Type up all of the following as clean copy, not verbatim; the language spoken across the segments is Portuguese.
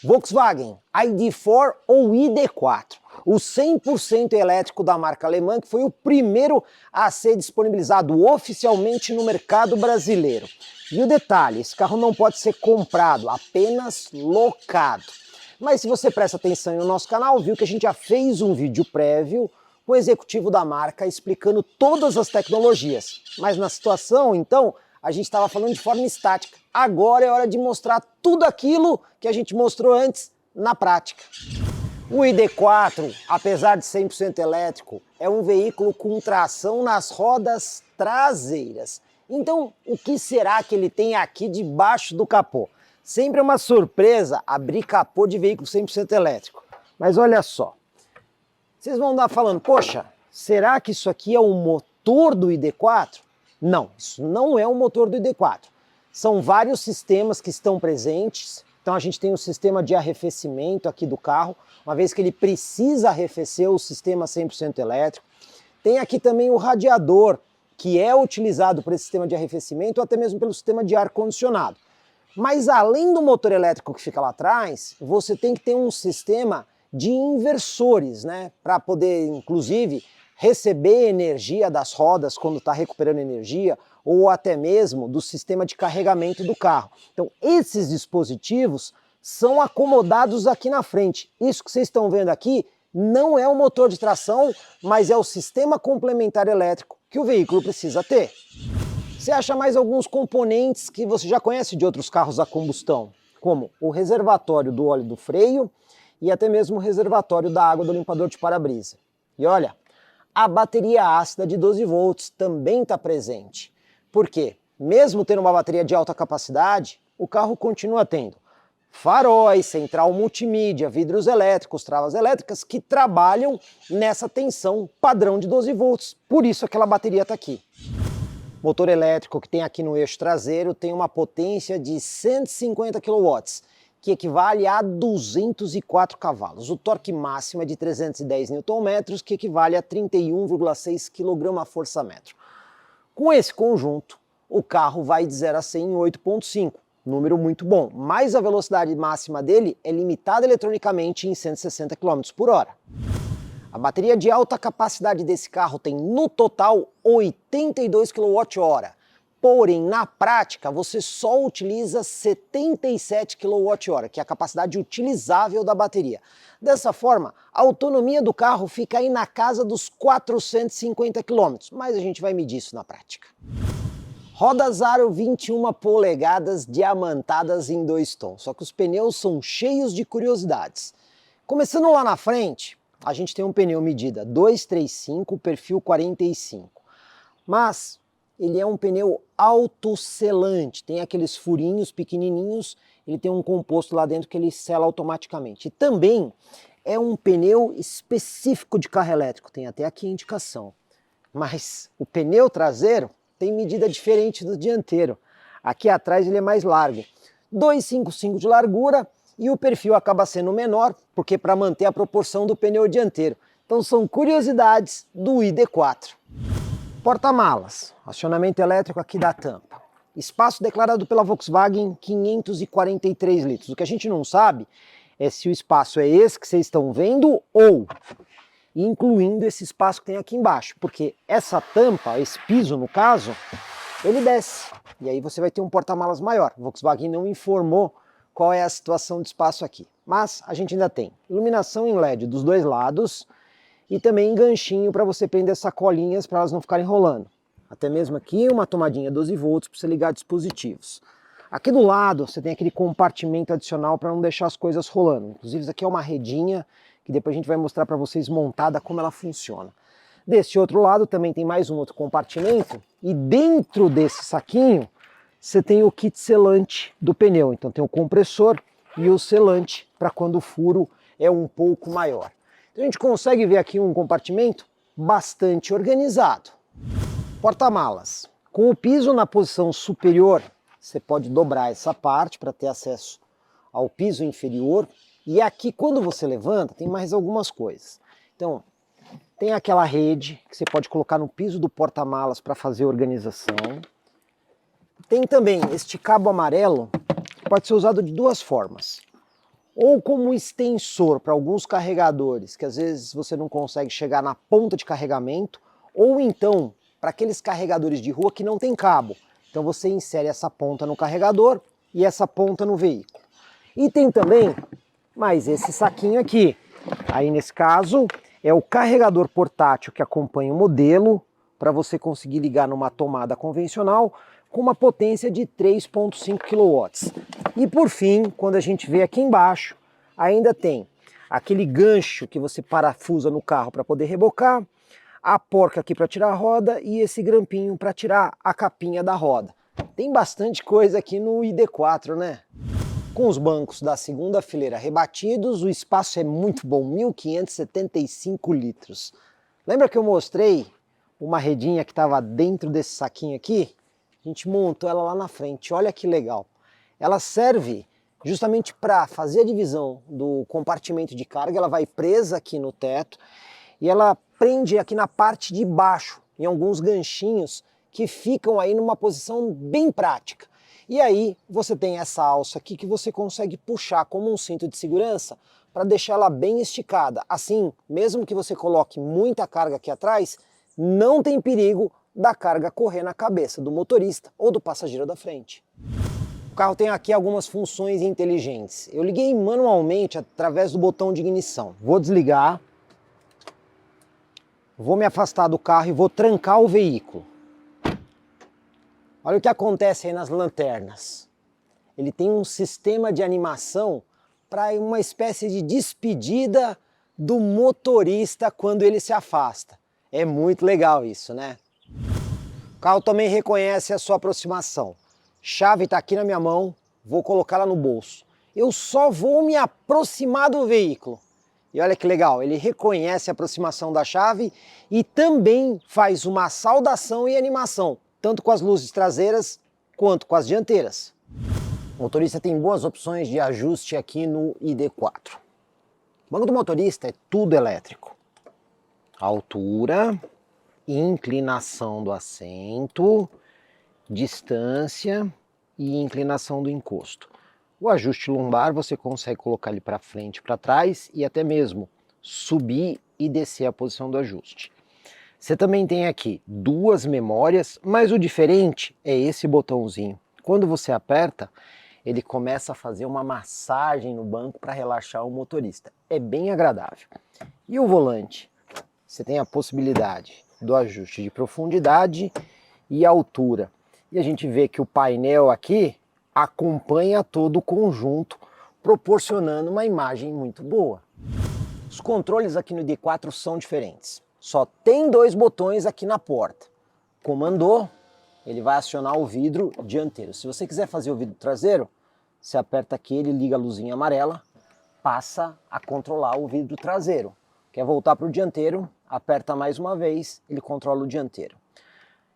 Volkswagen ID4 ou ID4, o 100% elétrico da marca alemã, que foi o primeiro a ser disponibilizado oficialmente no mercado brasileiro. E o detalhe, esse carro não pode ser comprado, apenas locado. Mas se você presta atenção no nosso canal, viu que a gente já fez um vídeo prévio com o executivo da marca explicando todas as tecnologias. Mas na situação, então, a gente estava falando de forma estática. Agora é hora de mostrar tudo aquilo que a gente mostrou antes na prática. O ID4, apesar de 100% elétrico, é um veículo com tração nas rodas traseiras. Então, o que será que ele tem aqui debaixo do capô? Sempre é uma surpresa abrir capô de veículo 100% elétrico. Mas olha só, vocês vão andar falando, poxa, será que isso aqui é o motor do ID4? Não, isso não é o motor do ID4. São vários sistemas que estão presentes. Então a gente tem o sistema de arrefecimento aqui do carro, uma vez que ele precisa arrefecer o sistema 100% elétrico. Tem aqui também o radiador, que é utilizado por esse sistema de arrefecimento ou até mesmo pelo sistema de ar-condicionado. Mas além do motor elétrico que fica lá atrás, você tem que ter um sistema de inversores, né? Para poder, inclusive, receber energia das rodas quando está recuperando energia, ou até mesmo do sistema de carregamento do carro. Então, esses dispositivos são acomodados aqui na frente. Isso que vocês estão vendo aqui não é o motor de tração, mas é o sistema complementar elétrico que o veículo precisa ter. Você acha mais alguns componentes que você já conhece de outros carros a combustão, como o reservatório do óleo do freio e até mesmo o reservatório da água do limpador de para-brisa. E olha, a bateria ácida de 12 volts também está presente. Por quê? Mesmo tendo uma bateria de alta capacidade, o carro continua tendo faróis, central multimídia, vidros elétricos, travas elétricas que trabalham nessa tensão padrão de 12 volts. Por isso aquela bateria está aqui. Motor elétrico que tem aqui no eixo traseiro tem uma potência de 150 kW, que equivale a 204 cavalos. O torque máximo é de 310 Nm, que equivale a 31,6 kgfm. Com esse conjunto, o carro vai de 0 a 100 em 8,5, número muito bom, mas a velocidade máxima dele é limitada eletronicamente em 160 km por hora. A bateria de alta capacidade desse carro tem no total 82 kWh, porém na prática você só utiliza 77 kWh, que é a capacidade utilizável da bateria. Dessa forma, a autonomia do carro fica aí na casa dos 450 km, mas a gente vai medir isso na prática. Rodas aro 21 polegadas diamantadas em 2 tons, só que os pneus são cheios de curiosidades. Começando lá na frente, a gente tem um pneu medida 235, perfil 45, mas ele é um pneu autoselante, tem aqueles furinhos pequenininhos, ele tem um composto lá dentro que ele sela automaticamente. E também é um pneu específico de carro elétrico, tem até aqui a indicação. Mas o pneu traseiro tem medida diferente do dianteiro. Aqui atrás ele é mais largo, 255 de largura, e o perfil acaba sendo menor, porque para manter a proporção do pneu dianteiro. Então são curiosidades do ID4. Porta-malas, acionamento elétrico aqui da tampa. Espaço declarado pela Volkswagen, 543 litros. O que a gente não sabe é se o espaço é esse que vocês estão vendo ou incluindo esse espaço que tem aqui embaixo, porque essa tampa, esse piso no caso, ele desce. E aí você vai ter um porta-malas maior. A Volkswagen não informou qual é a situação de espaço aqui. Mas a gente ainda tem iluminação em LED dos dois lados e também ganchinho para você prender sacolinhas para elas não ficarem rolando. Até mesmo aqui uma tomadinha 12 volts para você ligar dispositivos. Aqui do lado você tem aquele compartimento adicional para não deixar as coisas rolando. Inclusive isso aqui é uma redinha que depois a gente vai mostrar para vocês montada como ela funciona. Desse outro lado também tem mais um outro compartimento e dentro desse saquinho você tem o kit selante do pneu. Então tem o compressor e o selante para quando o furo é um pouco maior. Então a gente consegue ver aqui um compartimento bastante organizado. Porta-malas. Com o piso na posição superior, você pode dobrar essa parte para ter acesso ao piso inferior. E aqui quando você levanta tem mais algumas coisas. Então tem aquela rede que você pode colocar no piso do porta-malas para fazer organização. Tem também este cabo amarelo, que pode ser usado de duas formas. ou como extensor para alguns carregadores, que às vezes você não consegue chegar na ponta de carregamento, ou então para aqueles carregadores de rua que não tem cabo. Então você insere essa ponta no carregador e essa ponta no veículo. E tem também mais esse saquinho aqui. Aí nesse caso é o carregador portátil que acompanha o modelo para você conseguir ligar numa tomada convencional com uma potência de 3,5 kW. E por fim, quando a gente vê aqui embaixo, ainda tem aquele gancho que você parafusa no carro para poder rebocar, a porca aqui para tirar a roda e esse grampinho para tirar a capinha da roda. Tem bastante coisa aqui no ID4, né? Com os bancos da segunda fileira rebatidos, o espaço é muito bom, 1.575 litros. Lembra que eu mostrei uma redinha que estava dentro desse saquinho aqui? A gente montou ela lá na frente, olha que legal. Ela serve justamente para fazer a divisão do compartimento de carga, ela vai presa aqui no teto e ela prende aqui na parte de baixo, em alguns ganchinhos que ficam aí numa posição bem prática. E aí você tem essa alça aqui que você consegue puxar como um cinto de segurança para deixar ela bem esticada. Assim, mesmo que você coloque muita carga aqui atrás, não tem perigo da carga correr na cabeça do motorista ou do passageiro da frente. O carro tem aqui algumas funções inteligentes. Eu liguei manualmente através do botão de ignição. Vou desligar, vou me afastar do carro e vou trancar o veículo. Olha o que acontece aí nas lanternas. Ele tem um sistema de animação para uma espécie de despedida do motorista quando ele se afasta. É muito legal isso, né? O carro também reconhece a sua aproximação. Chave está aqui na minha mão, vou colocá-la no bolso. Eu só vou me aproximar do veículo. E olha que legal, ele reconhece a aproximação da chave e também faz uma saudação e animação, tanto com as luzes traseiras quanto com as dianteiras. O motorista tem boas opções de ajuste aqui no ID4. O banco do motorista é tudo elétrico. Altura, inclinação do assento, distância e inclinação do encosto. O ajuste lombar você consegue colocar ele para frente, para trás e até mesmo subir e descer a posição do ajuste. Você também tem aqui duas memórias, mas o diferente é esse botãozinho. Quando você aperta, ele começa a fazer uma massagem no banco para relaxar o motorista. É bem agradável. E o volante? Você tem a possibilidade do ajuste de profundidade e altura. E a gente vê que o painel aqui acompanha todo o conjunto, proporcionando uma imagem muito boa. Os controles aqui no ID4 são diferentes. Só tem dois botões aqui na porta. Comandou, ele vai acionar o vidro dianteiro. Se você quiser fazer o vidro traseiro, você aperta aqui, ele liga a luzinha amarela, passa a controlar o vidro traseiro. Quer voltar para o dianteiro, aperta mais uma vez, ele controla o dianteiro.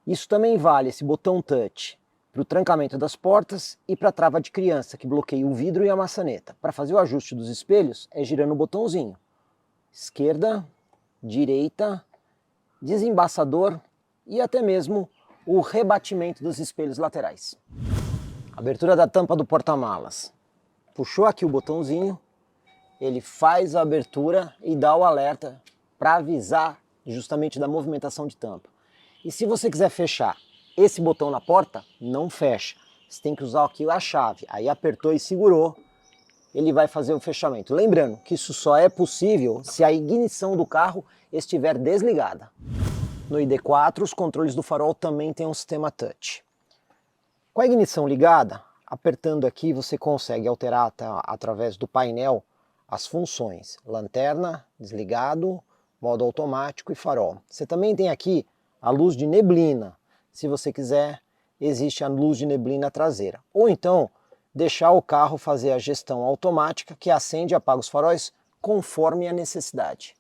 Isso também vale, esse botão touch, para o trancamento das portas e para a trava de criança, que bloqueia o vidro e a maçaneta. Para fazer o ajuste dos espelhos, é girando o botãozinho. Esquerda, direita, desembaçador e até mesmo o rebatimento dos espelhos laterais. Abertura da tampa do porta-malas. Puxou aqui o botãozinho, ele faz a abertura e dá o alerta para avisar justamente da movimentação de tampa. E se você quiser fechar esse botão na porta, não fecha. Você tem que usar aqui a chave. Aí apertou e segurou, ele vai fazer o fechamento. Lembrando que isso só é possível se a ignição do carro estiver desligada. No ID4, os controles do farol também têm um sistema touch. Com a ignição ligada, apertando aqui você consegue alterar através do painel as funções lanterna, desligado, modo automático e farol. Você também tem aqui a luz de neblina. Se você quiser, existe a luz de neblina traseira. Ou então, deixar o carro fazer a gestão automática que acende e apaga os faróis conforme a necessidade.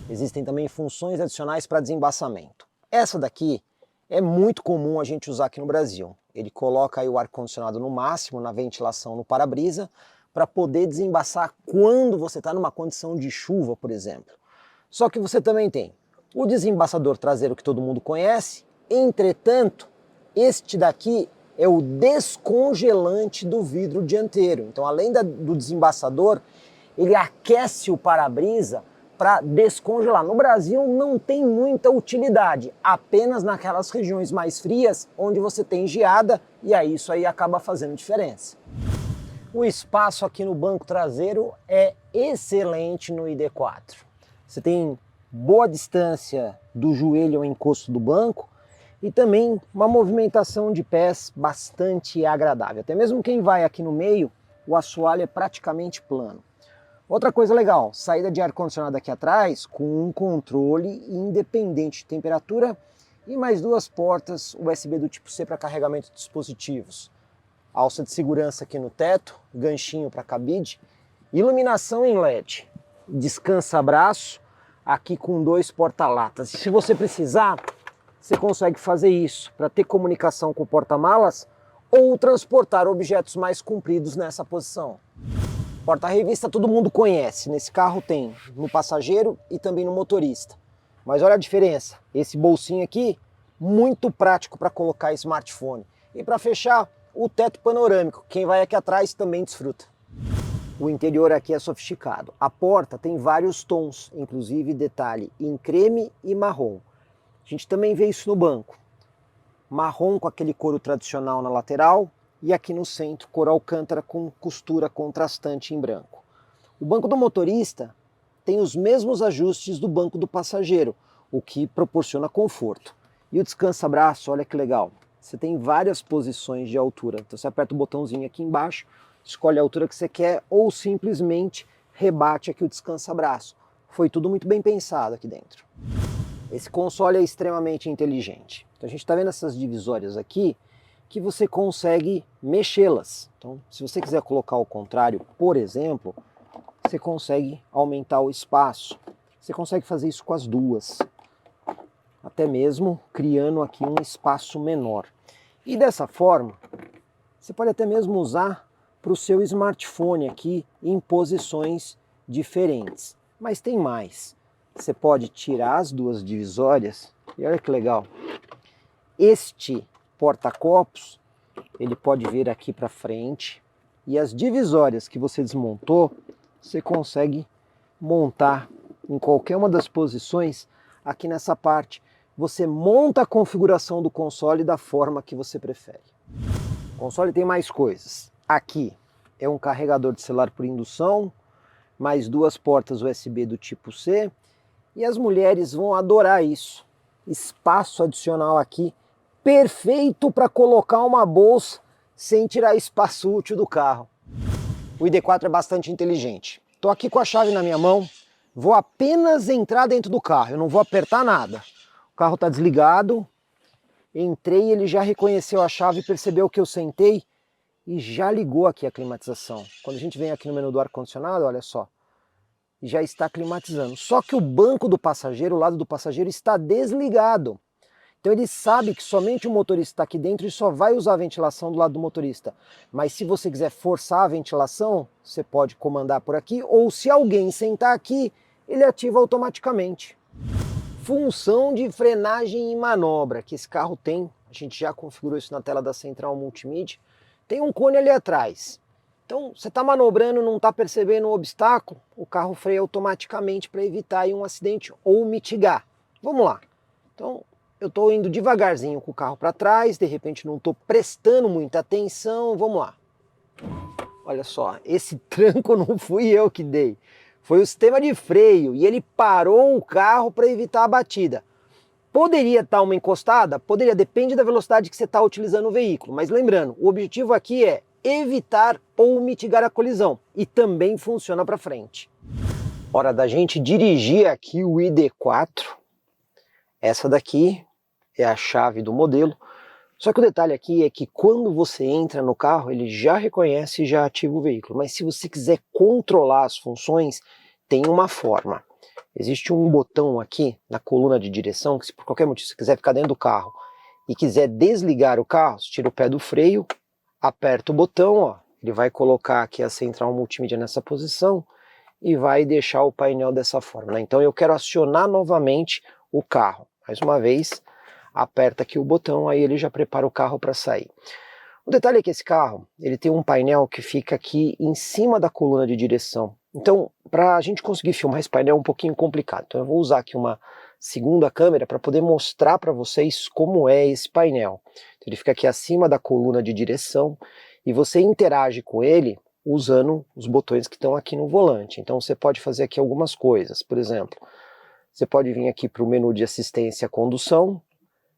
Existem também funções adicionais para desembaçamento. Essa daqui é muito comum a gente usar aqui no Brasil. Ele coloca aí o ar-condicionado no máximo, na ventilação, no para-brisa, para poder desembaçar quando você está numa condição de chuva, por exemplo. Só que você também tem o desembaçador traseiro que todo mundo conhece, entretanto, este daqui é o descongelante do vidro dianteiro. Então, além do desembaçador, ele aquece o para-brisa para descongelar. No Brasil não tem muita utilidade, apenas naquelas regiões mais frias, onde você tem geada, e aí isso aí acaba fazendo diferença. O espaço aqui no banco traseiro é excelente no ID4. Você tem boa distância do joelho ao encosto do banco e também uma movimentação de pés bastante agradável. Até mesmo quem vai aqui no meio, o assoalho é praticamente plano. Outra coisa legal, saída de ar-condicionado aqui atrás com um controle independente de temperatura e mais duas portas USB do tipo C para carregamento de dispositivos. Alça de segurança aqui no teto, ganchinho para cabide, iluminação em LED, descansa-braço aqui com 2 porta-latas. Se você precisar, você consegue fazer isso para ter comunicação com o porta-malas ou transportar objetos mais compridos nessa posição. Porta-revista todo mundo conhece, nesse carro tem no passageiro e também no motorista. Mas olha a diferença, esse bolsinho aqui, muito prático para colocar smartphone. E para fechar, o teto panorâmico, quem vai aqui atrás também desfruta. O interior aqui é sofisticado. A porta tem vários tons, inclusive detalhe em creme e marrom. A gente também vê isso no banco. Marrom com aquele couro tradicional na lateral e aqui no centro couro alcântara com costura contrastante em branco. O banco do motorista tem os mesmos ajustes do banco do passageiro, o que proporciona conforto. E o descansa-braço, olha que legal. Você tem várias posições de altura. Então você aperta o botãozinho aqui embaixo, escolhe a altura que você quer ou simplesmente rebate aqui o descansa-braço. Foi tudo muito bem pensado aqui dentro. Esse console é extremamente inteligente. Então a gente está vendo essas divisórias aqui que você consegue mexê-las. Então se você quiser colocar ao contrário, por exemplo, você consegue aumentar o espaço. Você consegue fazer isso com as duas. Até mesmo criando aqui um espaço menor. E dessa forma, você pode até mesmo usar para o seu smartphone aqui em posições diferentes. Mas tem mais. Você pode tirar as duas divisórias e olha que legal. Este porta-copos, ele pode vir aqui para frente e as divisórias que você desmontou, você consegue montar em qualquer uma das posições aqui nessa parte. Você monta a configuração do console da forma que você prefere. O console tem mais coisas. Aqui é um carregador de celular por indução, mais 2 portas USB do tipo C, e as mulheres vão adorar isso. Espaço adicional aqui, perfeito para colocar uma bolsa sem tirar espaço útil do carro. O ID4 é bastante inteligente. Estou aqui com a chave na minha mão, vou apenas entrar dentro do carro, eu não vou apertar nada. O carro está desligado, entrei, ele já reconheceu a chave, percebeu que eu sentei e já ligou aqui a climatização. Quando a gente vem aqui no menu do ar-condicionado, olha só, já está climatizando. Só que o banco do passageiro, o lado do passageiro, está desligado. Então ele sabe que somente o motorista está aqui dentro e só vai usar a ventilação do lado do motorista. Mas se você quiser forçar a ventilação, você pode comandar por aqui, ou se alguém sentar aqui, ele ativa automaticamente. Função de frenagem e manobra que esse carro tem, a gente já configurou isso na tela da central multimídia, tem um cone ali atrás. Então você está manobrando, não está percebendo um obstáculo, o carro freia automaticamente para evitar aí um acidente ou mitigar. Vamos lá. Então eu estou indo devagarzinho com o carro para trás, de repente não estou prestando muita atenção, vamos lá. Olha só, esse tranco não fui eu que dei. Foi o sistema de freio e ele parou o carro para evitar a batida. Poderia estar uma encostada? Poderia, depende da velocidade que você está utilizando o veículo. Mas lembrando, o objetivo aqui é evitar ou mitigar a colisão. E também funciona para frente. Hora da gente dirigir aqui o ID4. Essa daqui é a chave do modelo. Só que o detalhe aqui é que quando você entra no carro, ele já reconhece e já ativa o veículo. Mas se você quiser controlar as funções, tem uma forma. Existe um botão aqui na coluna de direção, que se por qualquer motivo você quiser ficar dentro do carro e quiser desligar o carro, você tira o pé do freio, aperta o botão, ó, ele vai colocar aqui a central multimídia nessa posição e vai deixar o painel dessa forma, né? Então eu quero acionar novamente o carro. Mais uma vez, aperta aqui o botão, aí ele já prepara o carro para sair. O detalhe é que esse carro, ele tem um painel que fica aqui em cima da coluna de direção. Então, para a gente conseguir filmar esse painel é um pouquinho complicado. Então eu vou usar aqui uma segunda câmera para poder mostrar para vocês como é esse painel. Então, ele fica aqui acima da coluna de direção e você interage com ele usando os botões que estão aqui no volante. Então você pode fazer aqui algumas coisas. Por exemplo, você pode vir aqui para o menu de assistência à condução.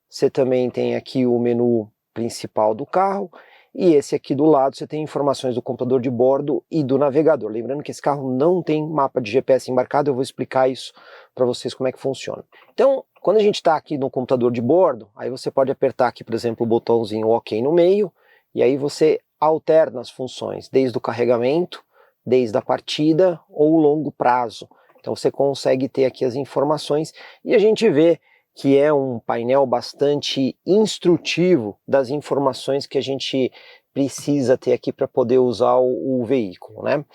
Você também tem aqui o menu principal do carro, e esse aqui do lado você tem informações do computador de bordo e do navegador. Lembrando que esse carro não tem mapa de GPS embarcado, eu vou explicar isso para vocês como é que funciona. Então, quando a gente está aqui no computador de bordo, aí você pode apertar aqui, por exemplo, o botãozinho OK no meio, e aí você alterna as funções, desde o carregamento, desde a partida ou o longo prazo. Então você consegue ter aqui as informações, e a gente vê que é um painel bastante instrutivo das informações que a gente precisa ter aqui para poder usar o veículo, né?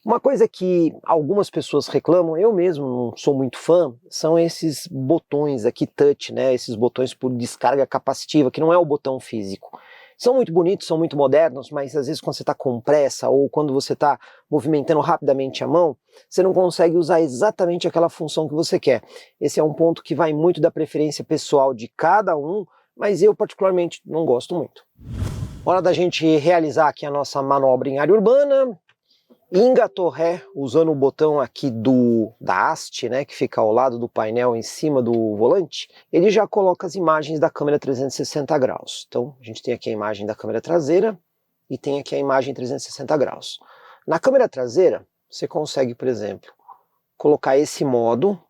Uma coisa que algumas pessoas reclamam, eu mesmo não sou muito fã, são esses botões aqui touch, né? Esses botões por descarga capacitiva, que não é o botão físico. São muito bonitos, são muito modernos, mas às vezes quando você está com pressa ou quando você está movimentando rapidamente a mão, você não consegue usar exatamente aquela função que você quer. Esse é um ponto que vai muito da preferência pessoal de cada um, mas eu particularmente não gosto muito. Hora da gente realizar aqui a nossa manobra em área urbana. Engatou ré, usando o botão aqui da haste, né, que fica ao lado do painel em cima do volante, ele já coloca as imagens da câmera 360 graus. Então a gente tem aqui a imagem da câmera traseira e tem aqui a imagem 360 graus. Na câmera traseira, você consegue, por exemplo, colocar esse modo,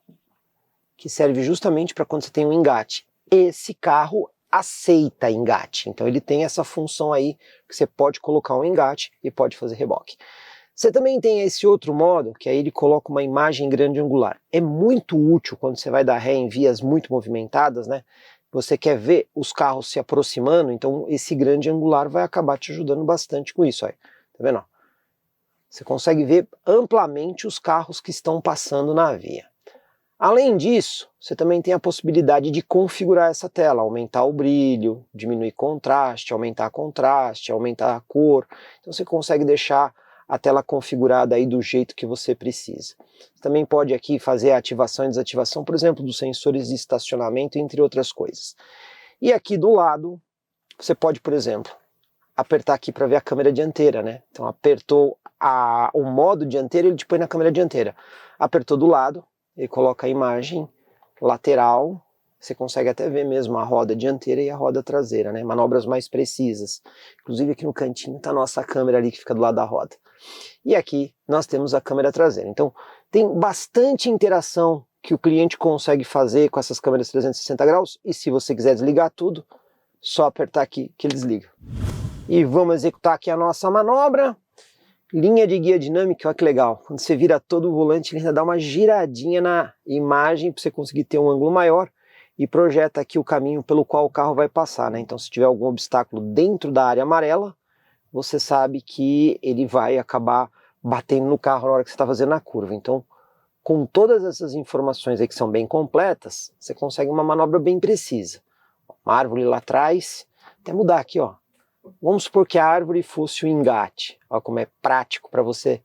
que serve justamente para quando você tem um engate. Esse carro aceita engate, então ele tem essa função aí, que você pode colocar um engate e pode fazer reboque. Você também tem esse outro modo, que aí ele coloca uma imagem grande angular. É muito útil quando você vai dar ré em vias muito movimentadas, né? Você quer ver os carros se aproximando, então esse grande angular vai acabar te ajudando bastante com isso. Aí. Tá vendo? Você consegue ver amplamente os carros que estão passando na via. Além disso, você também tem a possibilidade de configurar essa tela, aumentar o brilho, diminuir contraste, aumentar a cor. Então você consegue deixar a tela configurada aí do jeito que você precisa. Você também pode aqui fazer a ativação e desativação, por exemplo, dos sensores de estacionamento, entre outras coisas. E aqui do lado, você pode, por exemplo, apertar aqui para ver a câmera dianteira, né? Então apertou o modo dianteiro, ele te põe na câmera dianteira. Apertou do lado, ele coloca a imagem lateral, você consegue até ver mesmo a roda dianteira e a roda traseira, né? Manobras mais precisas. Inclusive aqui no cantinho está a nossa câmera ali que fica do lado da roda. E aqui nós temos a câmera traseira. Então tem bastante interação que o cliente consegue fazer com essas câmeras 360 graus, e se você quiser desligar tudo, só apertar aqui que ele desliga. E vamos executar aqui a nossa manobra. Linha de guia dinâmica, olha que legal. Quando você vira todo o volante, ele ainda dá uma giradinha na imagem para você conseguir ter um ângulo maior e projeta aqui o caminho pelo qual o carro vai passar, né? Então se tiver algum obstáculo dentro da área amarela, você sabe que ele vai acabar batendo no carro na hora que você está fazendo a curva. Então, com todas essas informações aí que são bem completas, você consegue uma manobra bem precisa. Uma árvore lá atrás, até mudar aqui, ó. Vamos supor que a árvore fosse o engate. Olha como é prático para você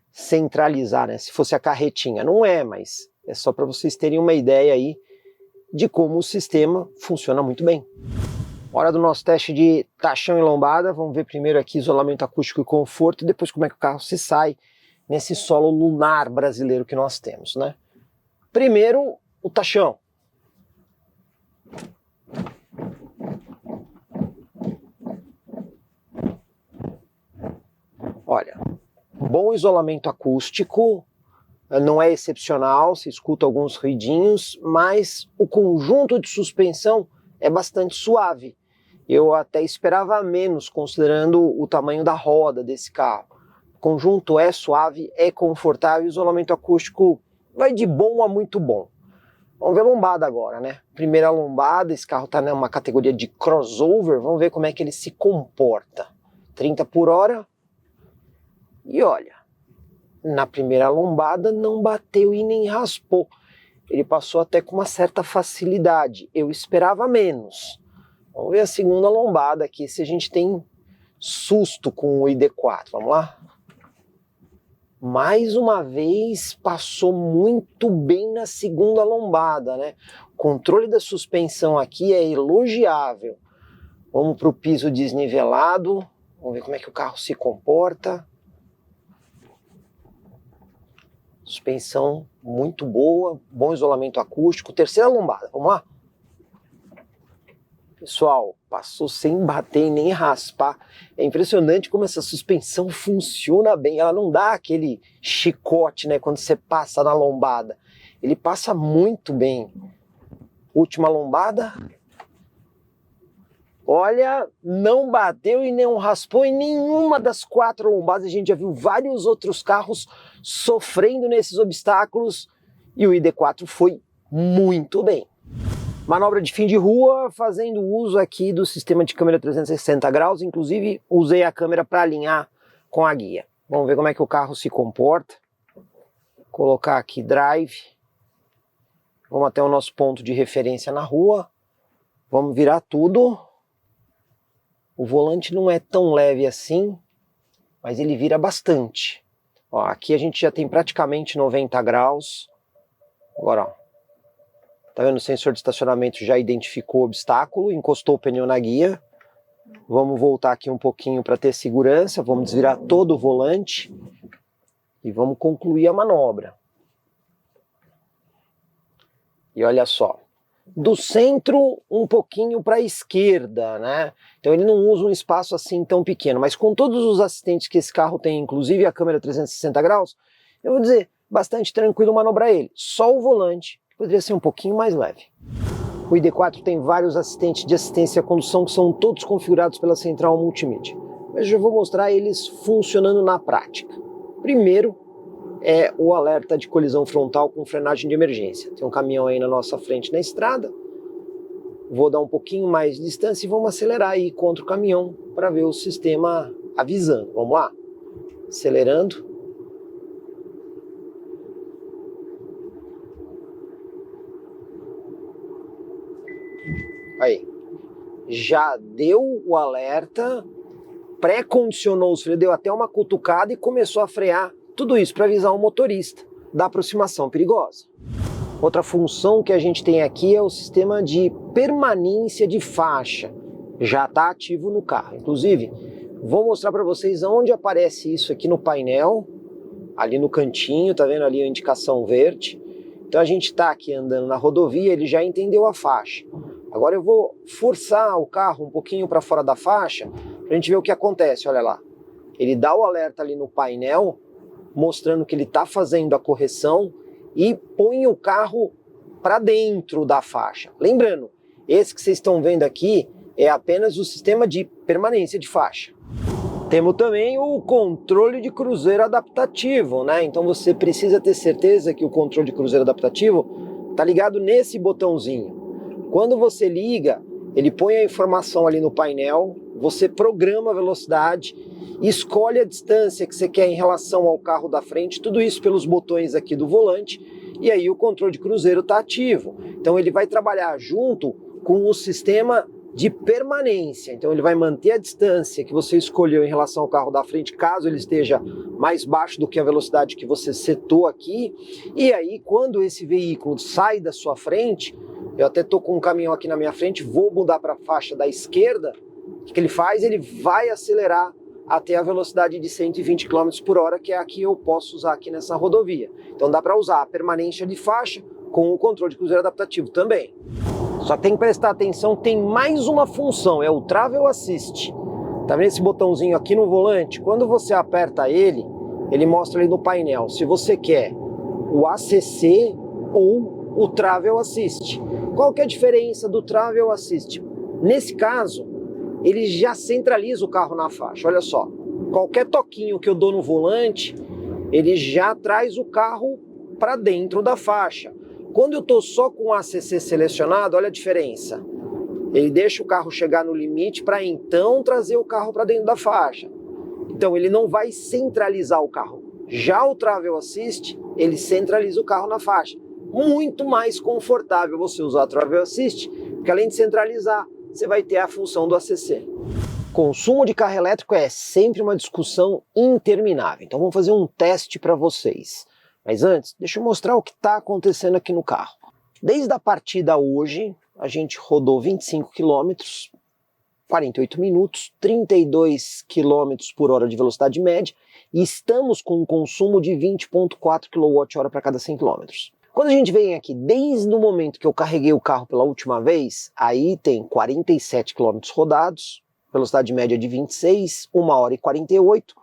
centralizar, né? Se fosse a carretinha. Não é, mas é só para vocês terem uma ideia aí de como o sistema funciona muito bem. Hora do nosso teste de tração e lombada. Vamos ver primeiro aqui isolamento acústico e conforto, e depois como é que o carro se sai nesse solo lunar brasileiro que nós temos, né? Primeiro, o tachão. Olha, bom isolamento acústico, não é excepcional, se escuta alguns ruidinhos, mas o conjunto de suspensão é bastante suave. Eu até esperava menos, considerando o tamanho da roda desse carro. O conjunto é suave, é confortável, o isolamento acústico vai de bom a muito bom. Vamos ver a lombada agora, né? Primeira lombada, esse carro está numa categoria de crossover, vamos ver como é que ele se comporta. 30 por hora. E olha, na primeira lombada não bateu e nem raspou. Ele passou até com uma certa facilidade. Eu esperava menos. Vamos ver a segunda lombada aqui, se a gente tem susto com o ID4. Vamos lá? Mais uma vez passou muito bem na segunda lombada, né? O controle da suspensão aqui é elogiável. Vamos para o piso desnivelado. Vamos ver como é que o carro se comporta. Suspensão muito boa, bom isolamento acústico. Terceira lombada, vamos lá? Pessoal, passou sem bater e nem raspar. É impressionante como essa suspensão funciona bem. Ela não dá aquele chicote, né, quando você passa na lombada. Ele passa muito bem. Última lombada. Olha, não bateu e não raspou em nenhuma das 4 lombadas. A gente já viu vários outros carros sofrendo nesses obstáculos e o ID4 foi muito bem. Manobra de fim de rua, fazendo uso aqui do sistema de câmera 360 graus, inclusive usei a câmera para alinhar com a guia. Vamos ver como é que o carro se comporta. Colocar aqui drive. Vamos até o nosso ponto de referência na rua. Vamos virar tudo. O volante não é tão leve assim, mas ele vira bastante. Ó, aqui a gente já tem praticamente 90 graus. Agora, ó. Tá vendo? O sensor de estacionamento já identificou o obstáculo, encostou o pneu na guia. Vamos voltar aqui um pouquinho para ter segurança. Vamos desvirar todo o volante e vamos concluir a manobra. E olha só. Do centro um pouquinho para a esquerda, né? Então ele não usa um espaço assim tão pequeno, mas com todos os assistentes que esse carro tem, inclusive a câmera 360 graus, eu vou dizer, bastante tranquilo manobrar ele. Só o volante poderia ser um pouquinho mais leve. O ID4 tem vários assistentes de assistência à condução que são todos configurados pela central multimídia. Mas eu já vou mostrar eles funcionando na prática. Primeiro é o alerta de colisão frontal com frenagem de emergência. Tem um caminhão aí na nossa frente na estrada. Vou dar um pouquinho mais de distância e vamos acelerar aí contra o caminhão para ver o sistema avisando. Vamos lá? Acelerando. Aí, já deu o alerta, pré-condicionou os freios, deu até uma cutucada e começou a frear. Tudo isso para avisar o motorista da aproximação perigosa. Outra função que a gente tem aqui é o sistema de permanência de faixa. Já está ativo no carro. Inclusive, vou mostrar para vocês onde aparece isso aqui no painel. Ali no cantinho, tá vendo ali a indicação verde? Então a gente está aqui andando na rodovia, ele já entendeu a faixa. Agora eu vou forçar o carro um pouquinho para fora da faixa, para a gente ver o que acontece, olha lá. Ele dá o alerta ali no painel, mostrando que ele está fazendo a correção e põe o carro para dentro da faixa. Lembrando, esse que vocês estão vendo aqui é apenas o sistema de permanência de faixa. Temos também o controle de cruzeiro adaptativo, né? Então você precisa ter certeza que o controle de cruzeiro adaptativo está ligado nesse botãozinho. Quando você liga, ele põe a informação ali no painel, você programa a velocidade, escolhe a distância que você quer em relação ao carro da frente, tudo isso pelos botões aqui do volante, e aí o controle de cruzeiro está ativo. Então ele vai trabalhar junto com o sistema de permanência. Então ele vai manter a distância que você escolheu em relação ao carro da frente, caso ele esteja mais baixo do que a velocidade que você setou aqui, e aí quando esse veículo sai da sua frente, eu até estou com um caminhão aqui na minha frente, vou mudar para a faixa da esquerda, o que ele faz? Ele vai acelerar até a velocidade de 120 km por hora, que é a que eu posso usar aqui nessa rodovia. Então dá para usar a permanência de faixa com o controle de cruzeiro adaptativo também. Só tem que prestar atenção, tem mais uma função, é o Travel Assist. Tá vendo esse botãozinho aqui no volante? Quando você aperta ele, ele mostra ali no painel se você quer o ACC ou o Travel Assist. Qual que é a diferença do Travel Assist? Nesse caso, ele já centraliza o carro na faixa. Olha só, qualquer toquinho que eu dou no volante, ele já traz o carro para dentro da faixa. Quando eu estou só com o ACC selecionado, olha a diferença. Ele deixa o carro chegar no limite para então trazer o carro para dentro da faixa. Então ele não vai centralizar o carro. Já o Travel Assist, ele centraliza o carro na faixa. Muito mais confortável você usar o Travel Assist, porque além de centralizar, você vai ter a função do ACC. Consumo de carro elétrico é sempre uma discussão interminável, então vamos fazer um teste para vocês. Mas antes, deixa eu mostrar o que está acontecendo aqui no carro. Desde a partida hoje, a gente rodou 25 km, 48 minutos, 32 km por hora de velocidade média, e estamos com um consumo de 20,4 kWh para cada 100 km. Quando a gente vem aqui, desde o momento que eu carreguei o carro pela última vez, aí tem 47 km rodados, velocidade média de 26, 1 hora e 48,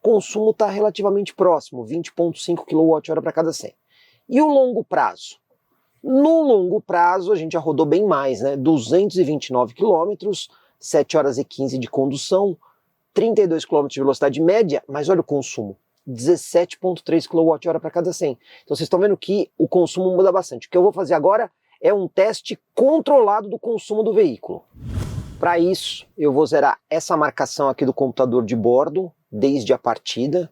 consumo está relativamente próximo, 20,5 kWh para cada 100. E o longo prazo? No longo prazo a gente já rodou bem mais, né? 229 km, 7 horas e 15 de condução, 32 km de velocidade média, mas olha o consumo, 17,3 kWh para cada 100. Então vocês estão vendo que o consumo muda bastante. O que eu vou fazer agora é um teste controlado do consumo do veículo. Para isso, eu vou zerar essa marcação aqui do computador de bordo, desde a partida.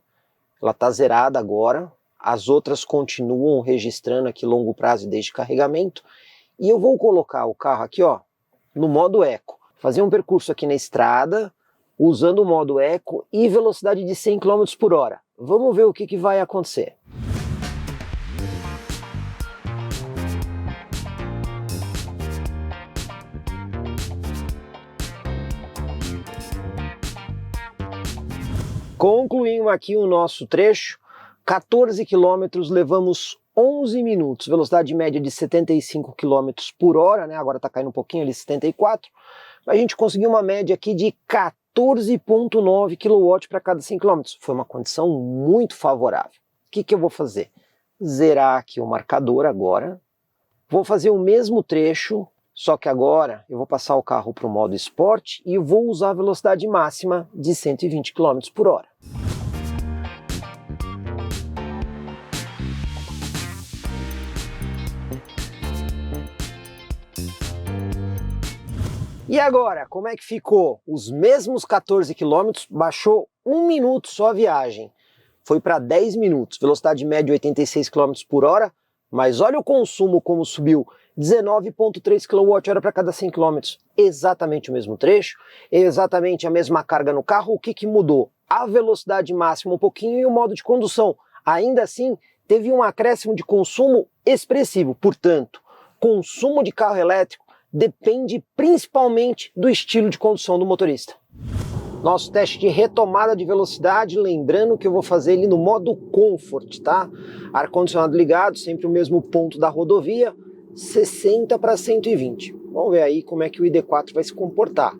Ela está zerada agora. As outras continuam registrando aqui longo prazo e desde carregamento. E eu vou colocar o carro aqui, ó, no modo Eco. Fazer um percurso aqui na estrada, usando o modo Eco e velocidade de 100 km por hora. Vamos ver o que vai acontecer. Concluímos aqui o nosso trecho, 14 km, levamos 11 minutos, velocidade média de 75 km por hora, né? Agora está caindo um pouquinho ali, 74, a gente conseguiu uma média aqui de 14,9 kW para cada 100 km. Foi uma condição muito favorável. O que eu vou fazer? Zerar aqui o marcador agora, vou fazer o mesmo trecho, só que agora eu vou passar o carro para o modo Sport e vou usar a velocidade máxima de 120 km por hora. E agora, como é que ficou? Os mesmos 14 km, baixou 1 minuto só a viagem. Foi para 10 minutos, velocidade média 86 km por hora, mas olha o consumo como subiu, 19,3 kWh para cada 100 km. Exatamente o mesmo trecho, exatamente a mesma carga no carro. O que mudou? A velocidade máxima um pouquinho e o modo de condução. Ainda assim, teve um acréscimo de consumo expressivo. Portanto, consumo de carro elétrico depende principalmente do estilo de condução do motorista. Nosso teste de retomada de velocidade, lembrando que eu vou fazer ele no modo Comfort, tá? Ar-condicionado ligado, sempre o mesmo ponto da rodovia, 60 para 120. Vamos ver aí como é que o ID4 vai se comportar.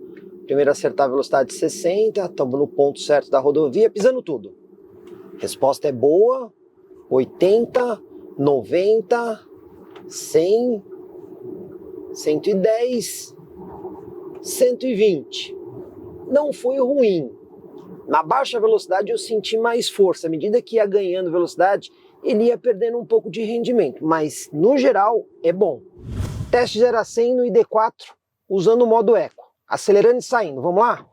Primeiro acertar a velocidade de 60, estamos no ponto certo da rodovia, pisando tudo. Resposta é boa, 80, 90, 100, 110, 120. Não foi ruim. Na baixa velocidade eu senti mais força. À medida que ia ganhando velocidade, ele ia perdendo um pouco de rendimento. Mas, no geral, é bom. Teste 0 a 100 no ID4, usando o modo Eco. Acelerando e saindo. Vamos lá?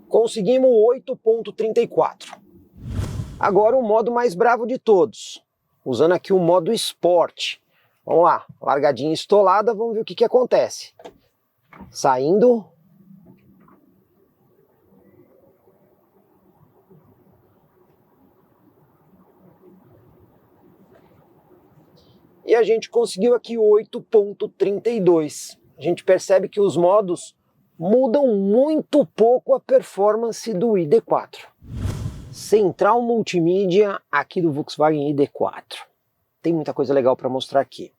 Conseguimos 8,34. Agora o modo mais bravo de todos, usando aqui o modo Sport. Vamos lá, largadinha estolada, vamos ver o que acontece. Saindo. E a gente conseguiu aqui 8,32. A gente percebe que os modos mudam muito pouco a performance do ID4. Central multimídia aqui do Volkswagen ID4. Tem muita coisa legal para mostrar aqui.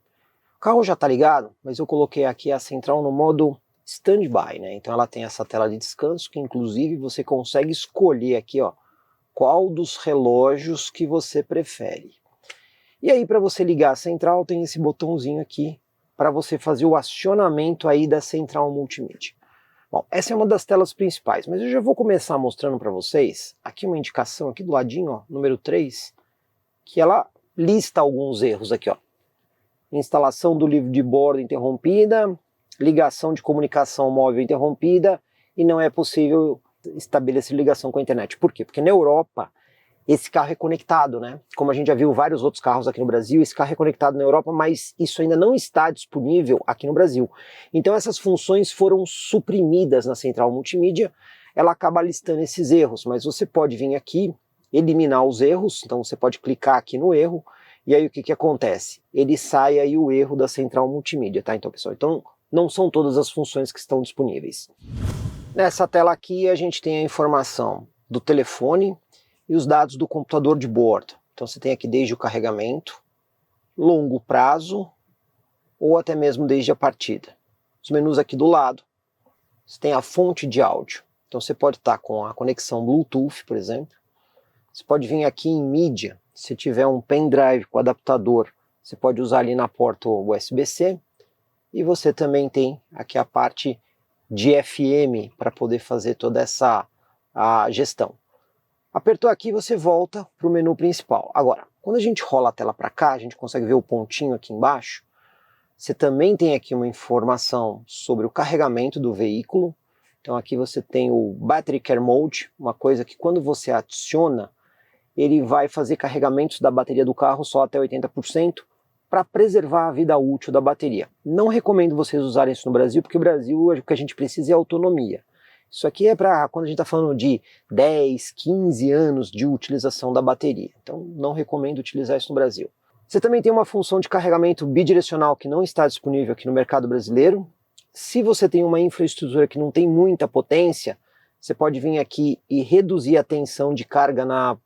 O carro já está ligado, mas eu coloquei aqui a central no modo standby, né? Então ela tem essa tela de descanso, que inclusive você consegue escolher aqui, ó, qual dos relógios que você prefere. E aí, para você ligar a central, tem esse botãozinho aqui para você fazer o acionamento aí da central multimídia. Bom, essa é uma das telas principais, mas eu já vou começar mostrando para vocês aqui uma indicação aqui do ladinho, ó, número 3, que ela lista alguns erros aqui, ó. Instalação do livro de bordo interrompida, ligação de comunicação móvel interrompida e não é possível estabelecer ligação com a internet. Por quê? Porque na Europa esse carro é conectado, né? Como a gente já viu vários outros carros aqui no Brasil, esse carro é conectado na Europa, mas isso ainda não está disponível aqui no Brasil. Então essas funções foram suprimidas na central multimídia, ela acaba listando esses erros, mas você pode vir aqui, eliminar os erros, então você pode clicar aqui no erro, e aí o que acontece? Ele sai aí o erro da central multimídia, tá? Então, pessoal, não são todas as funções que estão disponíveis. Nessa tela aqui a gente tem a informação do telefone e os dados do computador de bordo. Então você tem aqui desde o carregamento, longo prazo ou até mesmo desde a partida. Os menus aqui do lado, você tem a fonte de áudio. Então você pode estar com a conexão Bluetooth, por exemplo. Você pode vir aqui em mídia, se tiver um pendrive com adaptador, você pode usar ali na porta USB-C. E você também tem aqui a parte de FM para poder fazer toda essa gestão. Apertou aqui, você volta para o menu principal. Agora, quando a gente rola a tela para cá, a gente consegue ver o pontinho aqui embaixo. Você também tem aqui uma informação sobre o carregamento do veículo. Então aqui você tem o Battery Care Mode, uma coisa que quando você adiciona, ele vai fazer carregamentos da bateria do carro só até 80%, para preservar a vida útil da bateria. Não recomendo vocês usarem isso no Brasil, porque no Brasil o que a gente precisa é autonomia. Isso aqui é para quando a gente está falando de 10, 15 anos de utilização da bateria. Então não recomendo utilizar isso no Brasil. Você também tem uma função de carregamento bidirecional que não está disponível aqui no mercado brasileiro. Se você tem uma infraestrutura que não tem muita potência, você pode vir aqui e reduzir a tensão de carga na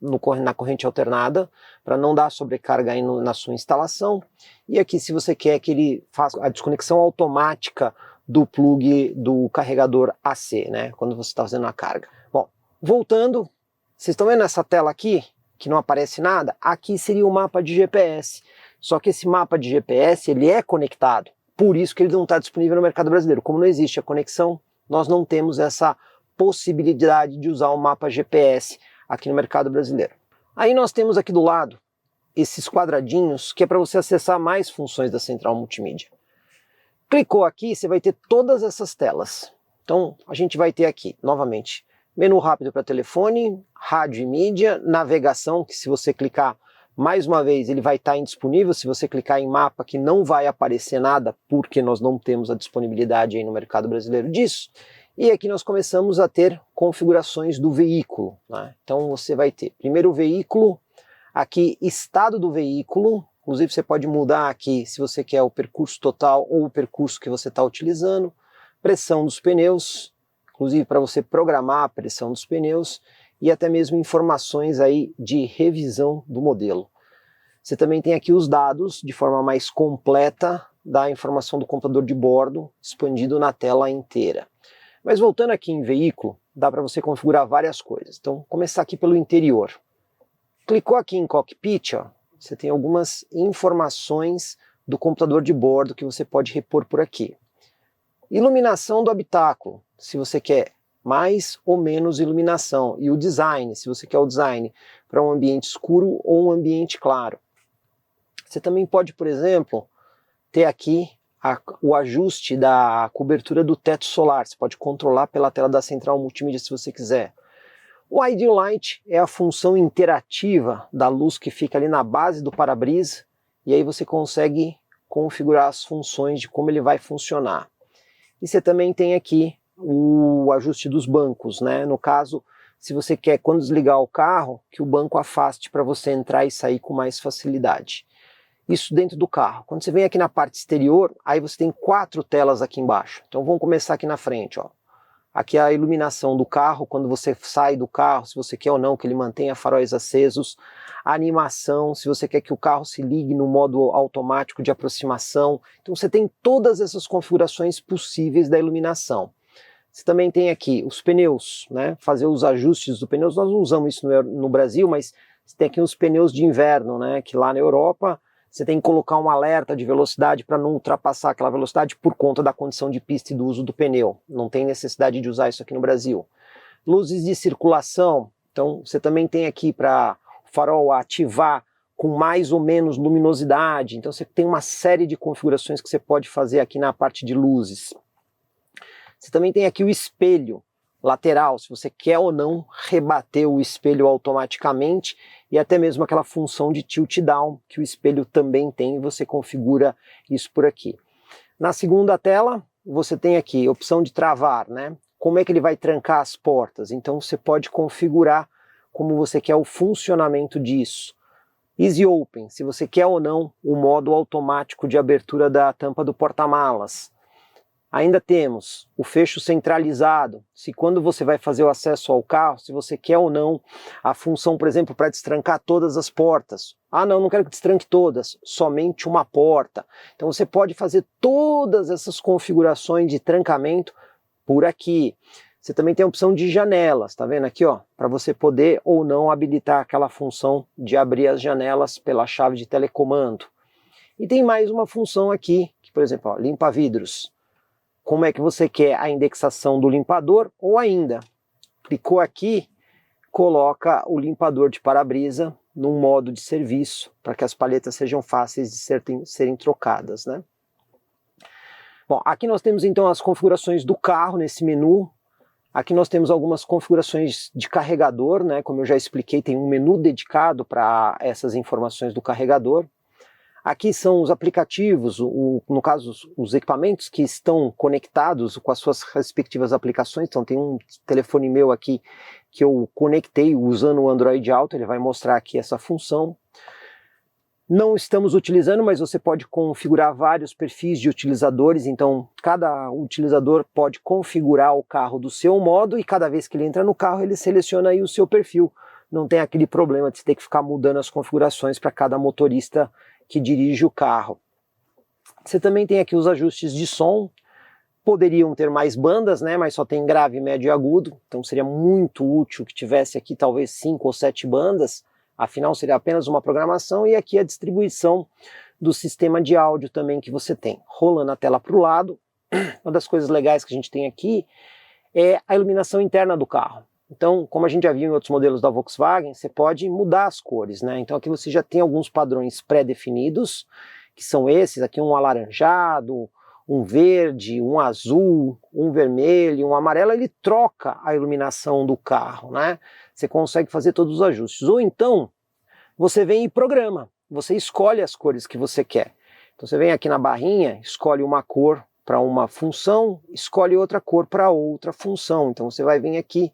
corrente alternada, para não dar sobrecarga aí na sua instalação. E aqui, se você quer que ele faça a desconexão automática do plug do carregador AC, né, quando você está fazendo a carga. Bom, voltando, vocês estão vendo essa tela aqui, que não aparece nada? Aqui seria o mapa de GPS. Só que esse mapa de GPS, ele é conectado. Por isso que ele não está disponível no mercado brasileiro. Como não existe a conexão, nós não temos essa possibilidade de usar o mapa GPS aqui no mercado brasileiro. Aí nós temos aqui do lado esses quadradinhos que é para você acessar mais funções da central multimídia. Clicou aqui, você vai ter todas essas telas. Então a gente vai ter aqui, novamente, menu rápido para telefone, rádio e mídia, navegação, que se você clicar mais uma vez ele vai estar indisponível. Se você clicar em mapa, que não vai aparecer nada, porque nós não temos a disponibilidade aí no mercado brasileiro disso. E aqui nós começamos a ter configurações do veículo, né? Então você vai ter primeiro o veículo, aqui estado do veículo, inclusive você pode mudar aqui se você quer o percurso total ou o percurso que você está utilizando, pressão dos pneus, inclusive para você programar a pressão dos pneus e até mesmo informações aí de revisão do modelo. Você também tem aqui os dados de forma mais completa da informação do computador de bordo, expandido na tela inteira. Mas voltando aqui em veículo, dá para você configurar várias coisas. Então, começar aqui pelo interior. Clicou aqui em cockpit, ó, você tem algumas informações do computador de bordo que você pode repor por aqui. Iluminação do habitáculo, se você quer mais ou menos iluminação. E o design, se você quer o design para um ambiente escuro ou um ambiente claro. Você também pode, por exemplo, ter aqui o ajuste da cobertura do teto solar. Você pode controlar pela tela da central multimídia se você quiser. O ID Light é a função interativa da luz que fica ali na base do para-brisa, e aí você consegue configurar as funções de como ele vai funcionar. E você também tem aqui o ajuste dos bancos, né? No caso, se você quer, quando desligar o carro, que o banco afaste para você entrar e sair com mais facilidade. Isso dentro do carro. Quando você vem aqui na parte exterior, aí você tem 4 telas aqui embaixo. Então vamos começar aqui na frente, ó. Aqui é a iluminação do carro, quando você sai do carro, se você quer ou não que ele mantenha faróis acesos. A animação, se você quer que o carro se ligue no modo automático de aproximação. Então você tem todas essas configurações possíveis da iluminação. Você também tem aqui os pneus, né? Fazer os ajustes dos pneus. Nós não usamos isso no Brasil, mas você tem aqui os pneus de inverno, né? Que lá na Europa você tem que colocar um alerta de velocidade para não ultrapassar aquela velocidade por conta da condição de pista e do uso do pneu. Não tem necessidade de usar isso aqui no Brasil. Luzes de circulação, então você também tem aqui para o farol ativar com mais ou menos luminosidade. Então você tem uma série de configurações que você pode fazer aqui na parte de luzes. Você também tem aqui o espelho. lateral, se você quer ou não rebater o espelho automaticamente, e até mesmo aquela função de tilt down que o espelho também tem, você configura isso por aqui. Na segunda tela, você tem aqui a opção de travar, né? Como é que ele vai trancar as portas? Então você pode configurar como você quer o funcionamento disso. Easy Open, se você quer ou não o modo automático de abertura da tampa do porta-malas. Ainda temos o fecho centralizado, se quando você vai fazer o acesso ao carro, se você quer ou não a função, por exemplo, para destrancar todas as portas. Ah, não quero que destranque todas, somente uma porta. Então você pode fazer todas essas configurações de trancamento por aqui. Você também tem a opção de janelas, tá vendo aqui, ó, para você poder ou não habilitar aquela função de abrir as janelas pela chave de telecomando. E tem mais uma função aqui, que, por exemplo, ó, limpa vidros. Como é que você quer a indexação do limpador, ou ainda, clicou aqui, coloca o limpador de para-brisa num modo de serviço, para que as palhetas sejam fáceis de serem trocadas, né? Bom, aqui nós temos então as configurações do carro nesse menu. Aqui nós temos algumas configurações de carregador, né? Como eu já expliquei, tem um menu dedicado para essas informações do carregador. Aqui são os aplicativos, no caso os equipamentos que estão conectados com as suas respectivas aplicações. Então tem um telefone meu aqui que eu conectei usando o Android Auto, ele vai mostrar aqui essa função. Não estamos utilizando, mas você pode configurar vários perfis de utilizadores, então cada utilizador pode configurar o carro do seu modo e cada vez que ele entra no carro ele seleciona aí o seu perfil. Não tem aquele problema de você ter que ficar mudando as configurações para cada motorista que dirige o carro. Você também tem aqui os ajustes de som. Poderiam ter mais bandas, né, mas só tem grave, médio e agudo, então seria muito útil que tivesse aqui talvez 5 ou 7 bandas, afinal seria apenas uma programação, e aqui a distribuição do sistema de áudio também que você tem. Rolando a tela para o lado, uma das coisas legais que a gente tem aqui é a iluminação interna do carro. Então, como a gente já viu em outros modelos da Volkswagen, você pode mudar as cores, né? Então aqui você já tem alguns padrões pré-definidos, que são esses, aqui um alaranjado, um verde, um azul, um vermelho, um amarelo, ele troca a iluminação do carro, né? Você consegue fazer todos os ajustes. Ou então, você vem e programa, você escolhe as cores que você quer. Então você vem aqui na barrinha, escolhe uma cor para uma função, escolhe outra cor para outra função. Então você vai vir aqui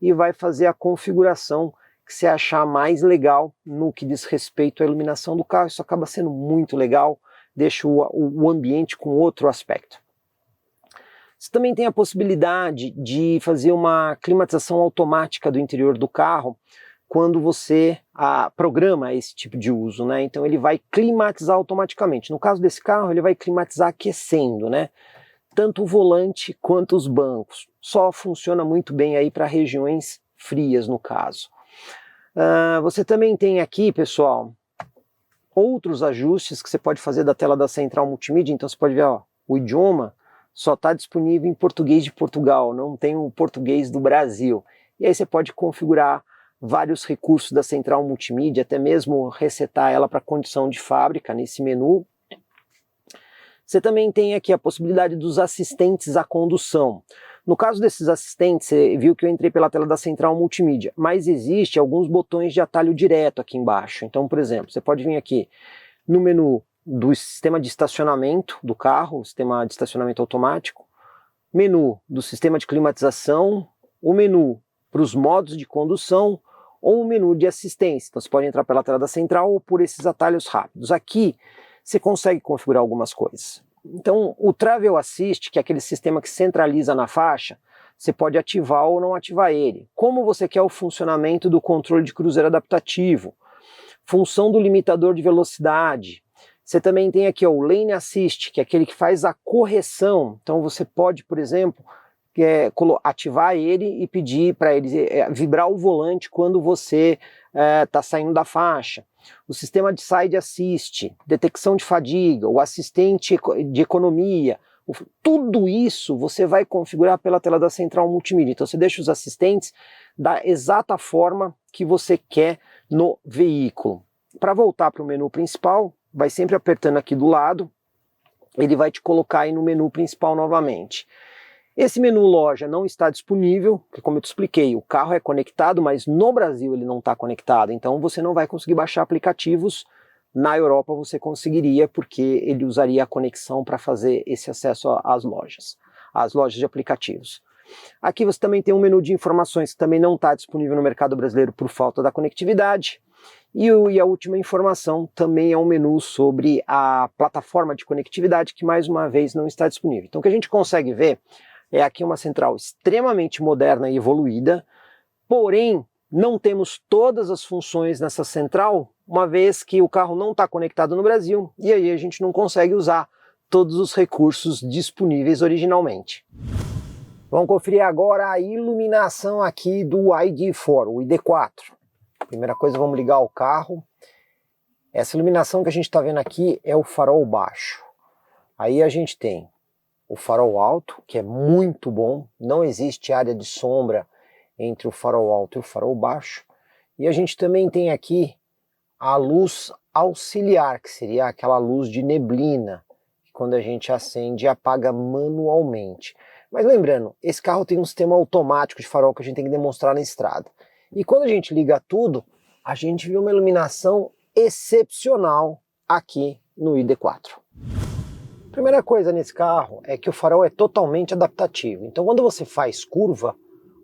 e vai fazer a configuração que você achar mais legal no que diz respeito à iluminação do carro. Isso acaba sendo muito legal, deixa o ambiente com outro aspecto. Você também tem a possibilidade de fazer uma climatização automática do interior do carro quando você programa esse tipo de uso, né? Então ele vai climatizar automaticamente. No caso desse carro, ele vai climatizar aquecendo, né? Tanto o volante quanto os bancos. Só funciona muito bem aí para regiões frias, no caso. Você também tem aqui, pessoal, outros ajustes que você pode fazer da tela da central multimídia. Então você pode ver, ó, o idioma só está disponível em português de Portugal, não tem o português do Brasil. E aí você pode configurar vários recursos da central multimídia, até mesmo resetar ela para condição de fábrica nesse menu. Você também tem aqui a possibilidade dos assistentes à condução. No caso desses assistentes, você viu que eu entrei pela tela da central multimídia, mas existe alguns botões de atalho direto aqui embaixo. Então, por exemplo, você pode vir aqui no menu do sistema de estacionamento do carro, sistema de estacionamento automático, menu do sistema de climatização, o menu para os modos de condução ou o menu de assistência. Então você pode entrar pela tela da central ou por esses atalhos rápidos. Aqui você consegue configurar algumas coisas. Então o Travel Assist, que é aquele sistema que centraliza na faixa, você pode ativar ou não ativar ele. Como você quer o funcionamento do controle de cruzeiro adaptativo, função do limitador de velocidade. Você também tem aqui ó, o Lane Assist, que é aquele que faz a correção. Então você pode, por exemplo, ativar ele e pedir para ele vibrar o volante quando você está saindo da faixa. O sistema de Side Assist, detecção de fadiga, o assistente de economia, tudo isso você vai configurar pela tela da central multimídia. Então você deixa os assistentes da exata forma que você quer no veículo. Para voltar para o menu principal, vai sempre apertando aqui do lado, ele vai te colocar aí no menu principal novamente. Esse menu loja não está disponível, porque como eu te expliquei, o carro é conectado, mas no Brasil ele não está conectado, então você não vai conseguir baixar aplicativos. Na Europa você conseguiria, porque ele usaria a conexão para fazer esse acesso às lojas de aplicativos. Aqui você também tem um menu de informações que também não está disponível no mercado brasileiro por falta da conectividade. E a última informação também é um menu sobre a plataforma de conectividade que mais uma vez não está disponível. Então o que a gente consegue ver é aqui uma central extremamente moderna e evoluída, porém não temos todas as funções nessa central, uma vez que o carro não está conectado no Brasil, e aí a gente não consegue usar todos os recursos disponíveis originalmente. Vamos conferir agora a iluminação aqui do ID4, o ID4. Primeira coisa, vamos ligar o carro. Essa iluminação que a gente está vendo aqui é o farol baixo. Aí a gente tem o farol alto, que é muito bom, não existe área de sombra entre o farol alto e o farol baixo. E a gente também tem aqui a luz auxiliar, que seria aquela luz de neblina, que quando a gente acende apaga manualmente. Mas lembrando, esse carro tem um sistema automático de farol que a gente tem que demonstrar na estrada. E quando a gente liga tudo, a gente vê uma iluminação excepcional aqui no ID4. Primeira coisa nesse carro é que o farol é totalmente adaptativo. Então quando você faz curva,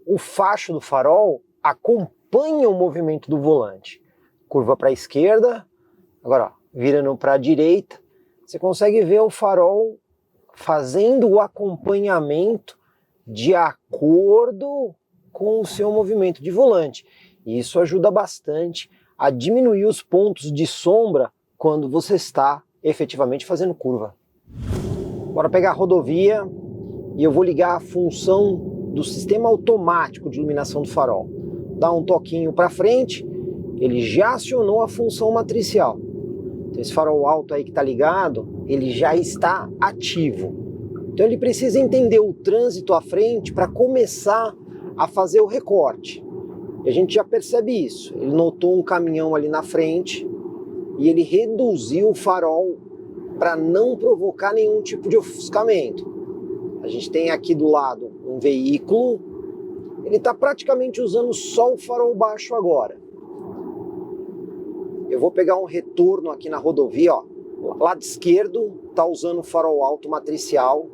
o facho do farol acompanha o movimento do volante. Curva para a esquerda, agora ó, virando para a direita, você consegue ver o farol fazendo o acompanhamento de acordo com o seu movimento de volante. E isso ajuda bastante a diminuir os pontos de sombra quando você está efetivamente fazendo curva. Bora pegar a rodovia e eu vou ligar a função do sistema automático de iluminação do farol. Dá um toquinho para frente, ele já acionou a função matricial. Então esse farol alto aí que está ligado, ele já está ativo. Então ele precisa entender o trânsito à frente para começar a fazer o recorte. E a gente já percebe isso. Ele notou um caminhão ali na frente e ele reduziu o farol para não provocar nenhum tipo de ofuscamento. A gente tem aqui do lado um veículo, ele está praticamente usando só o farol baixo agora. Eu vou pegar um retorno aqui na rodovia, ó. Lado esquerdo está usando o farol alto matricial.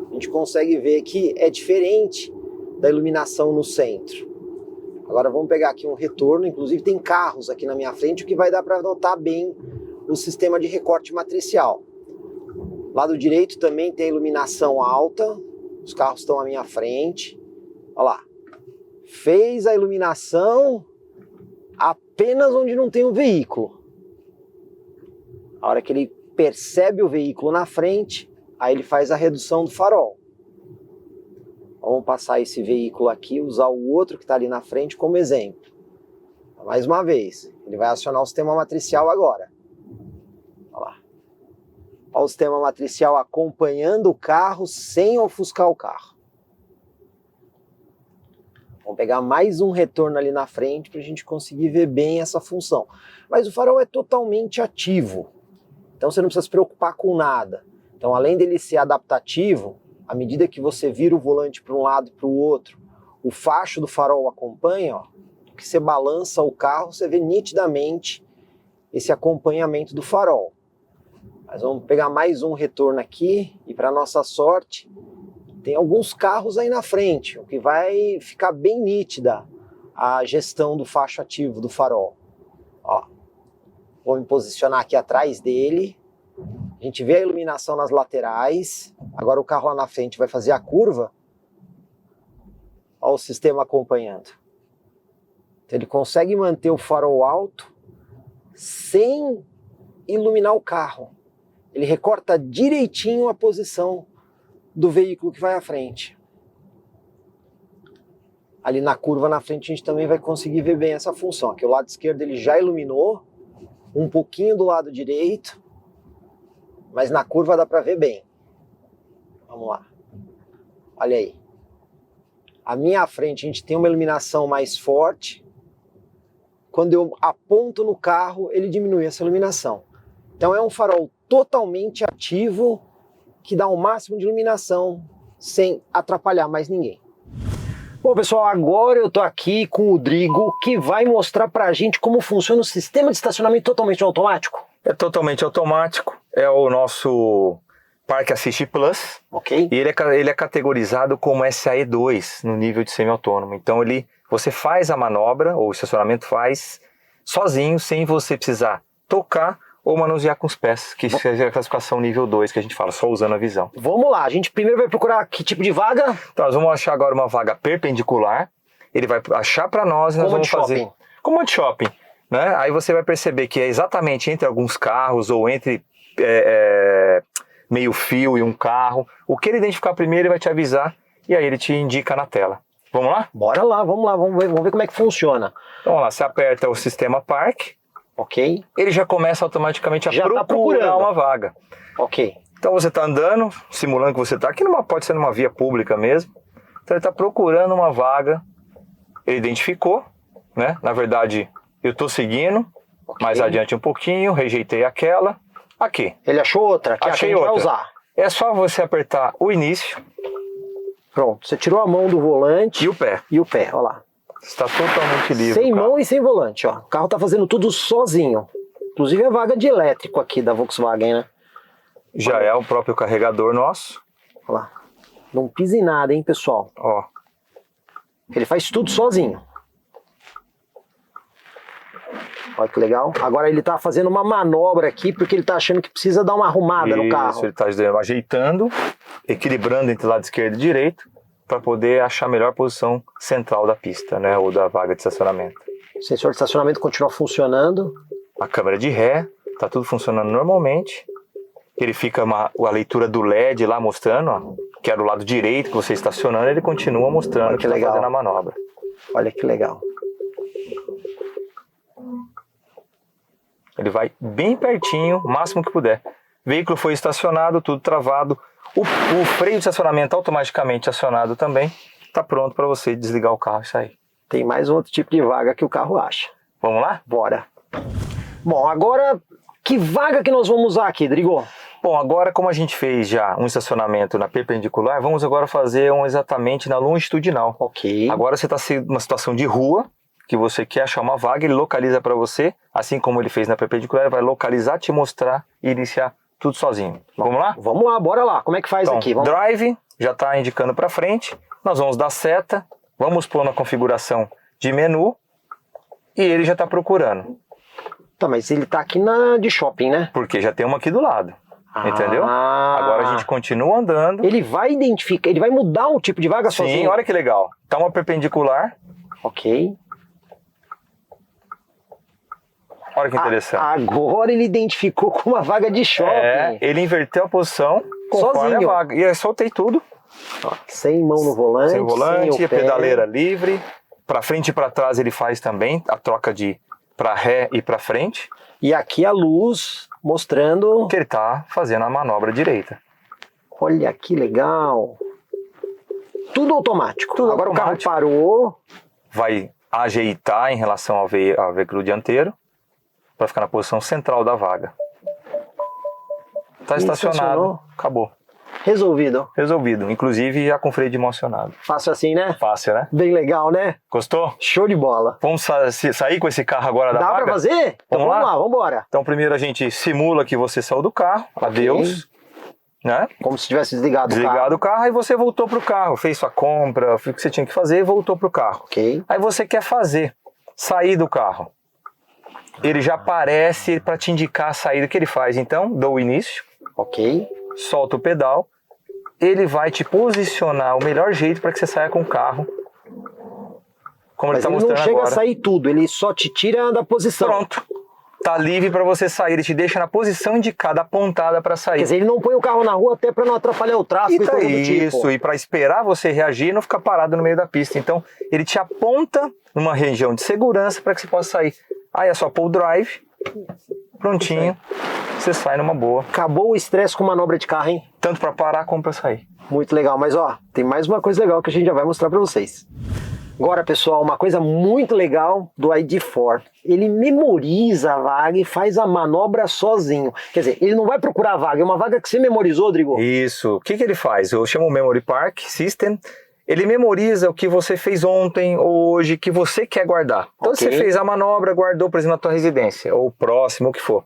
A gente consegue ver que é diferente da iluminação no centro. Agora vamos pegar aqui um retorno, inclusive tem carros aqui na minha frente, o que vai dar para notar bem o sistema de recorte matricial. Lado direito também tem a iluminação alta, os carros estão à minha frente. Olha lá, fez a iluminação apenas onde não tem o veículo. A hora que ele percebe o veículo na frente, aí ele faz a redução do farol. Vamos passar esse veículo aqui, usar o outro que está ali na frente como exemplo. Mais uma vez, ele vai acionar o sistema matricial agora. Olha lá. Olha o sistema matricial acompanhando o carro sem ofuscar o carro. Vamos pegar mais um retorno ali na frente para a gente conseguir ver bem essa função. Mas o farol é totalmente ativo, então você não precisa se preocupar com nada. Então além dele ser adaptativo, à medida que você vira o volante para um lado e para o outro, o facho do farol acompanha, ó, que você balança o carro, você vê nitidamente esse acompanhamento do farol. Mas vamos pegar mais um retorno aqui e para nossa sorte, tem alguns carros aí na frente, o que vai ficar bem nítida a gestão do facho ativo do farol. Ó, vou me posicionar aqui atrás dele. A gente vê a iluminação nas laterais. Agora o carro lá na frente vai fazer a curva. Olha o sistema acompanhando. Então ele consegue manter o farol alto sem iluminar o carro. Ele recorta direitinho a posição do veículo que vai à frente. Ali na curva na frente a gente também vai conseguir ver bem essa função. Aqui o lado esquerdo ele já iluminou, um pouquinho do lado direito, mas na curva dá para ver bem. Vamos lá. Olha aí. À minha frente a gente tem uma iluminação mais forte. Quando eu aponto no carro, ele diminui essa iluminação. Então é um farol totalmente ativo, que dá o máximo de iluminação sem atrapalhar mais ninguém. Bom, pessoal, agora eu tô aqui com o Drigo, que vai mostrar pra gente como funciona o sistema de estacionamento totalmente automático. É totalmente automático, é o nosso Park Assist Plus. Ok. E ele é categorizado como SAE2 no nível de semi-autônomo. Então você faz a manobra, ou o estacionamento faz sozinho, sem você precisar tocar ou manusear com os pés, que seja a classificação nível 2 que a gente fala, só usando a visão. Vamos lá, a gente primeiro vai procurar que tipo de vaga? Então nós vamos achar agora uma vaga perpendicular, ele vai achar para nós e nós vamos fazer... Como de shopping. Né? Aí você vai perceber que é exatamente entre alguns carros ou entre meio fio e um carro. O que ele identificar primeiro ele vai te avisar e aí ele te indica na tela. Vamos lá? Bora lá, vamos ver como é que funciona. Então vamos lá, você aperta o sistema Park. Ok. Ele já começa automaticamente a procurar procurar uma vaga. Ok. Então você está andando, simulando que você está aqui, pode ser numa via pública mesmo. Então ele está procurando uma vaga, ele identificou, né? Na verdade... Eu estou seguindo, mais adiante um pouquinho, rejeitei aquela, aqui. Ele achou outra, que Achei a gente outra. vai usar. É só você apertar o início. Pronto, você tirou a mão do volante. E o pé. E o pé, olha lá. Está totalmente livre. Sem mão e sem volante, ó. O carro está fazendo tudo sozinho. Inclusive a vaga de elétrico aqui da Volkswagen, né? Já é o próprio carregador nosso. Olha lá. Não pisa em nada, hein, pessoal. Ó. Ele faz tudo sozinho. Olha que legal. Agora ele tá fazendo uma manobra aqui porque ele tá achando que precisa dar uma arrumada no carro. Isso, ele tá ajeitando, equilibrando entre lado esquerdo e direito para poder achar a melhor posição central da pista, né, ou da vaga de estacionamento. O sensor de estacionamento continua funcionando. A câmera de ré, tá tudo funcionando normalmente. Ele fica a leitura do LED lá mostrando, ó, que era o lado direito que você estacionando, ele continua mostrando que está fazendo a manobra. Olha que legal. Ele vai bem pertinho, o máximo que puder. O veículo foi estacionado, tudo travado. O freio de estacionamento automaticamente acionado também. Está pronto para você desligar o carro e sair. Tem mais um outro tipo de vaga que o carro acha. Vamos lá? Bora. Bom, agora que vaga que nós vamos usar aqui, Drigo? Bom, agora como a gente fez já um estacionamento na perpendicular, vamos agora fazer um exatamente na longitudinal. Ok. Agora você está numa situação de rua, que você quer achar uma vaga, ele localiza para você, assim como ele fez na perpendicular, ele vai localizar, te mostrar e iniciar tudo sozinho. Vamos lá? Vamos lá, bora lá. Como é que faz então, aqui? Vamos drive, já está indicando para frente, nós vamos dar seta, vamos pôr na configuração de menu e ele já está procurando. Tá, mas ele tá aqui na de shopping, né? Porque já tem uma aqui do lado, entendeu? Agora a gente continua andando. Ele vai identificar, ele vai mudar o tipo de vaga sozinho? Sim, olha que legal. Tá uma perpendicular. Ok. Olha que interessante. Agora ele identificou com uma vaga de shopping. Ele inverteu a posição conforme sozinho. A vaga. E eu soltei tudo. Ó, sem mão no volante. Sem volante, sem o pé. pedaleira livre. Para frente e para trás ele faz também a troca de para ré e para frente. E aqui a luz mostrando que ele está fazendo a manobra direita. Olha que legal. Tudo automático. Tudo agora automático. O carro parou. Vai ajeitar em relação ao veículo dianteiro para ficar na posição central da vaga. Está estacionado, acabou. Resolvido. Resolvido, inclusive já com freio de mão acionado. Fácil assim, né? Fácil, né? Bem legal, né? Gostou? Show de bola. Vamos sair com esse carro agora da vaga? Dá pra fazer? Então vamos lá, vamos embora. Então primeiro a gente simula que você saiu do carro, adeus. Né? Como se tivesse desligado o carro. Aí você voltou pro carro, fez sua compra, fez o que você tinha que fazer e voltou pro carro. Ok. Aí você quer sair do carro. Ele já aparece para te indicar a saída que ele faz. Então, dou o início. Ok. Solta o pedal. Ele vai te posicionar o melhor jeito para que você saia com o carro. Como ele está mostrando agora. Mas ele não chega a sair tudo, ele só te tira da posição. Pronto. Tá livre para você sair, ele te deixa na posição indicada, apontada para sair. Quer dizer, ele não põe o carro na rua até para não atrapalhar o tráfego e coisa do tipo. E para esperar você reagir e não ficar parado no meio da pista. Então, ele te aponta numa região de segurança para que você possa sair. Aí é só pôr o drive, prontinho, você sai numa boa. Acabou o estresse com manobra de carro, hein? Tanto para parar como para sair. Muito legal, mas ó, tem mais uma coisa legal que a gente já vai mostrar para vocês. Agora, pessoal, uma coisa muito legal do ID4. Ele memoriza a vaga e faz a manobra sozinho. Quer dizer, ele não vai procurar a vaga, é uma vaga que você memorizou, Rodrigo? Isso. O que ele faz? Eu chamo o Memory Park System. Ele memoriza o que você fez ontem ou hoje, que você quer guardar. Então você fez a manobra, guardou, por exemplo, na tua residência, ou próximo, o que for.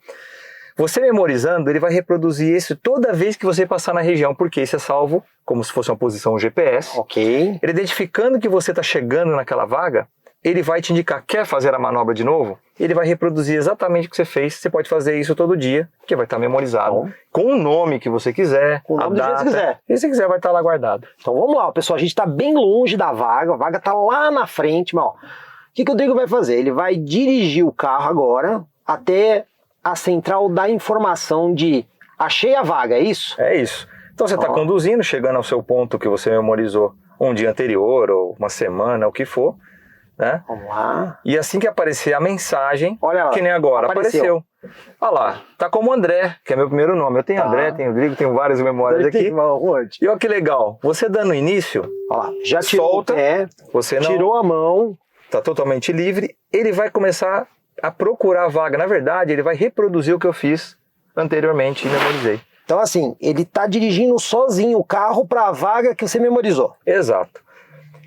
Você memorizando, ele vai reproduzir isso toda vez que você passar na região, porque isso é salvo como se fosse uma posição GPS. Ok. Ele identificando que você está chegando naquela vaga, ele vai te indicar, quer fazer a manobra de novo? Ele vai reproduzir exatamente o que você fez. Você pode fazer isso todo dia, que vai estar memorizado. Com o nome que você quiser, com o nome a data, do jeito que quiser. Se você quiser, vai estar lá guardado. Então vamos lá, pessoal. A gente está bem longe da vaga. A vaga está lá na frente. Mas, ó, o que o Rodrigo vai fazer? Ele vai dirigir o carro agora até a central da informação de achei a vaga, é isso? É isso. Então você está conduzindo, chegando ao seu ponto que você memorizou um dia anterior, ou uma semana, o que for, né? Vamos lá. E assim que aparecer a mensagem, olha lá, que nem agora, apareceu. Olha lá, tá como André, que é meu primeiro nome. Eu tenho André, tenho Rodrigo, tenho várias memórias aqui. E olha que legal, você dando início, olha lá, já solta, você não tirou a mão, tá totalmente livre, ele vai começar a procurar a vaga. Na verdade, ele vai reproduzir o que eu fiz anteriormente e memorizei. Então assim, ele tá dirigindo sozinho o carro para a vaga que você memorizou. Exato.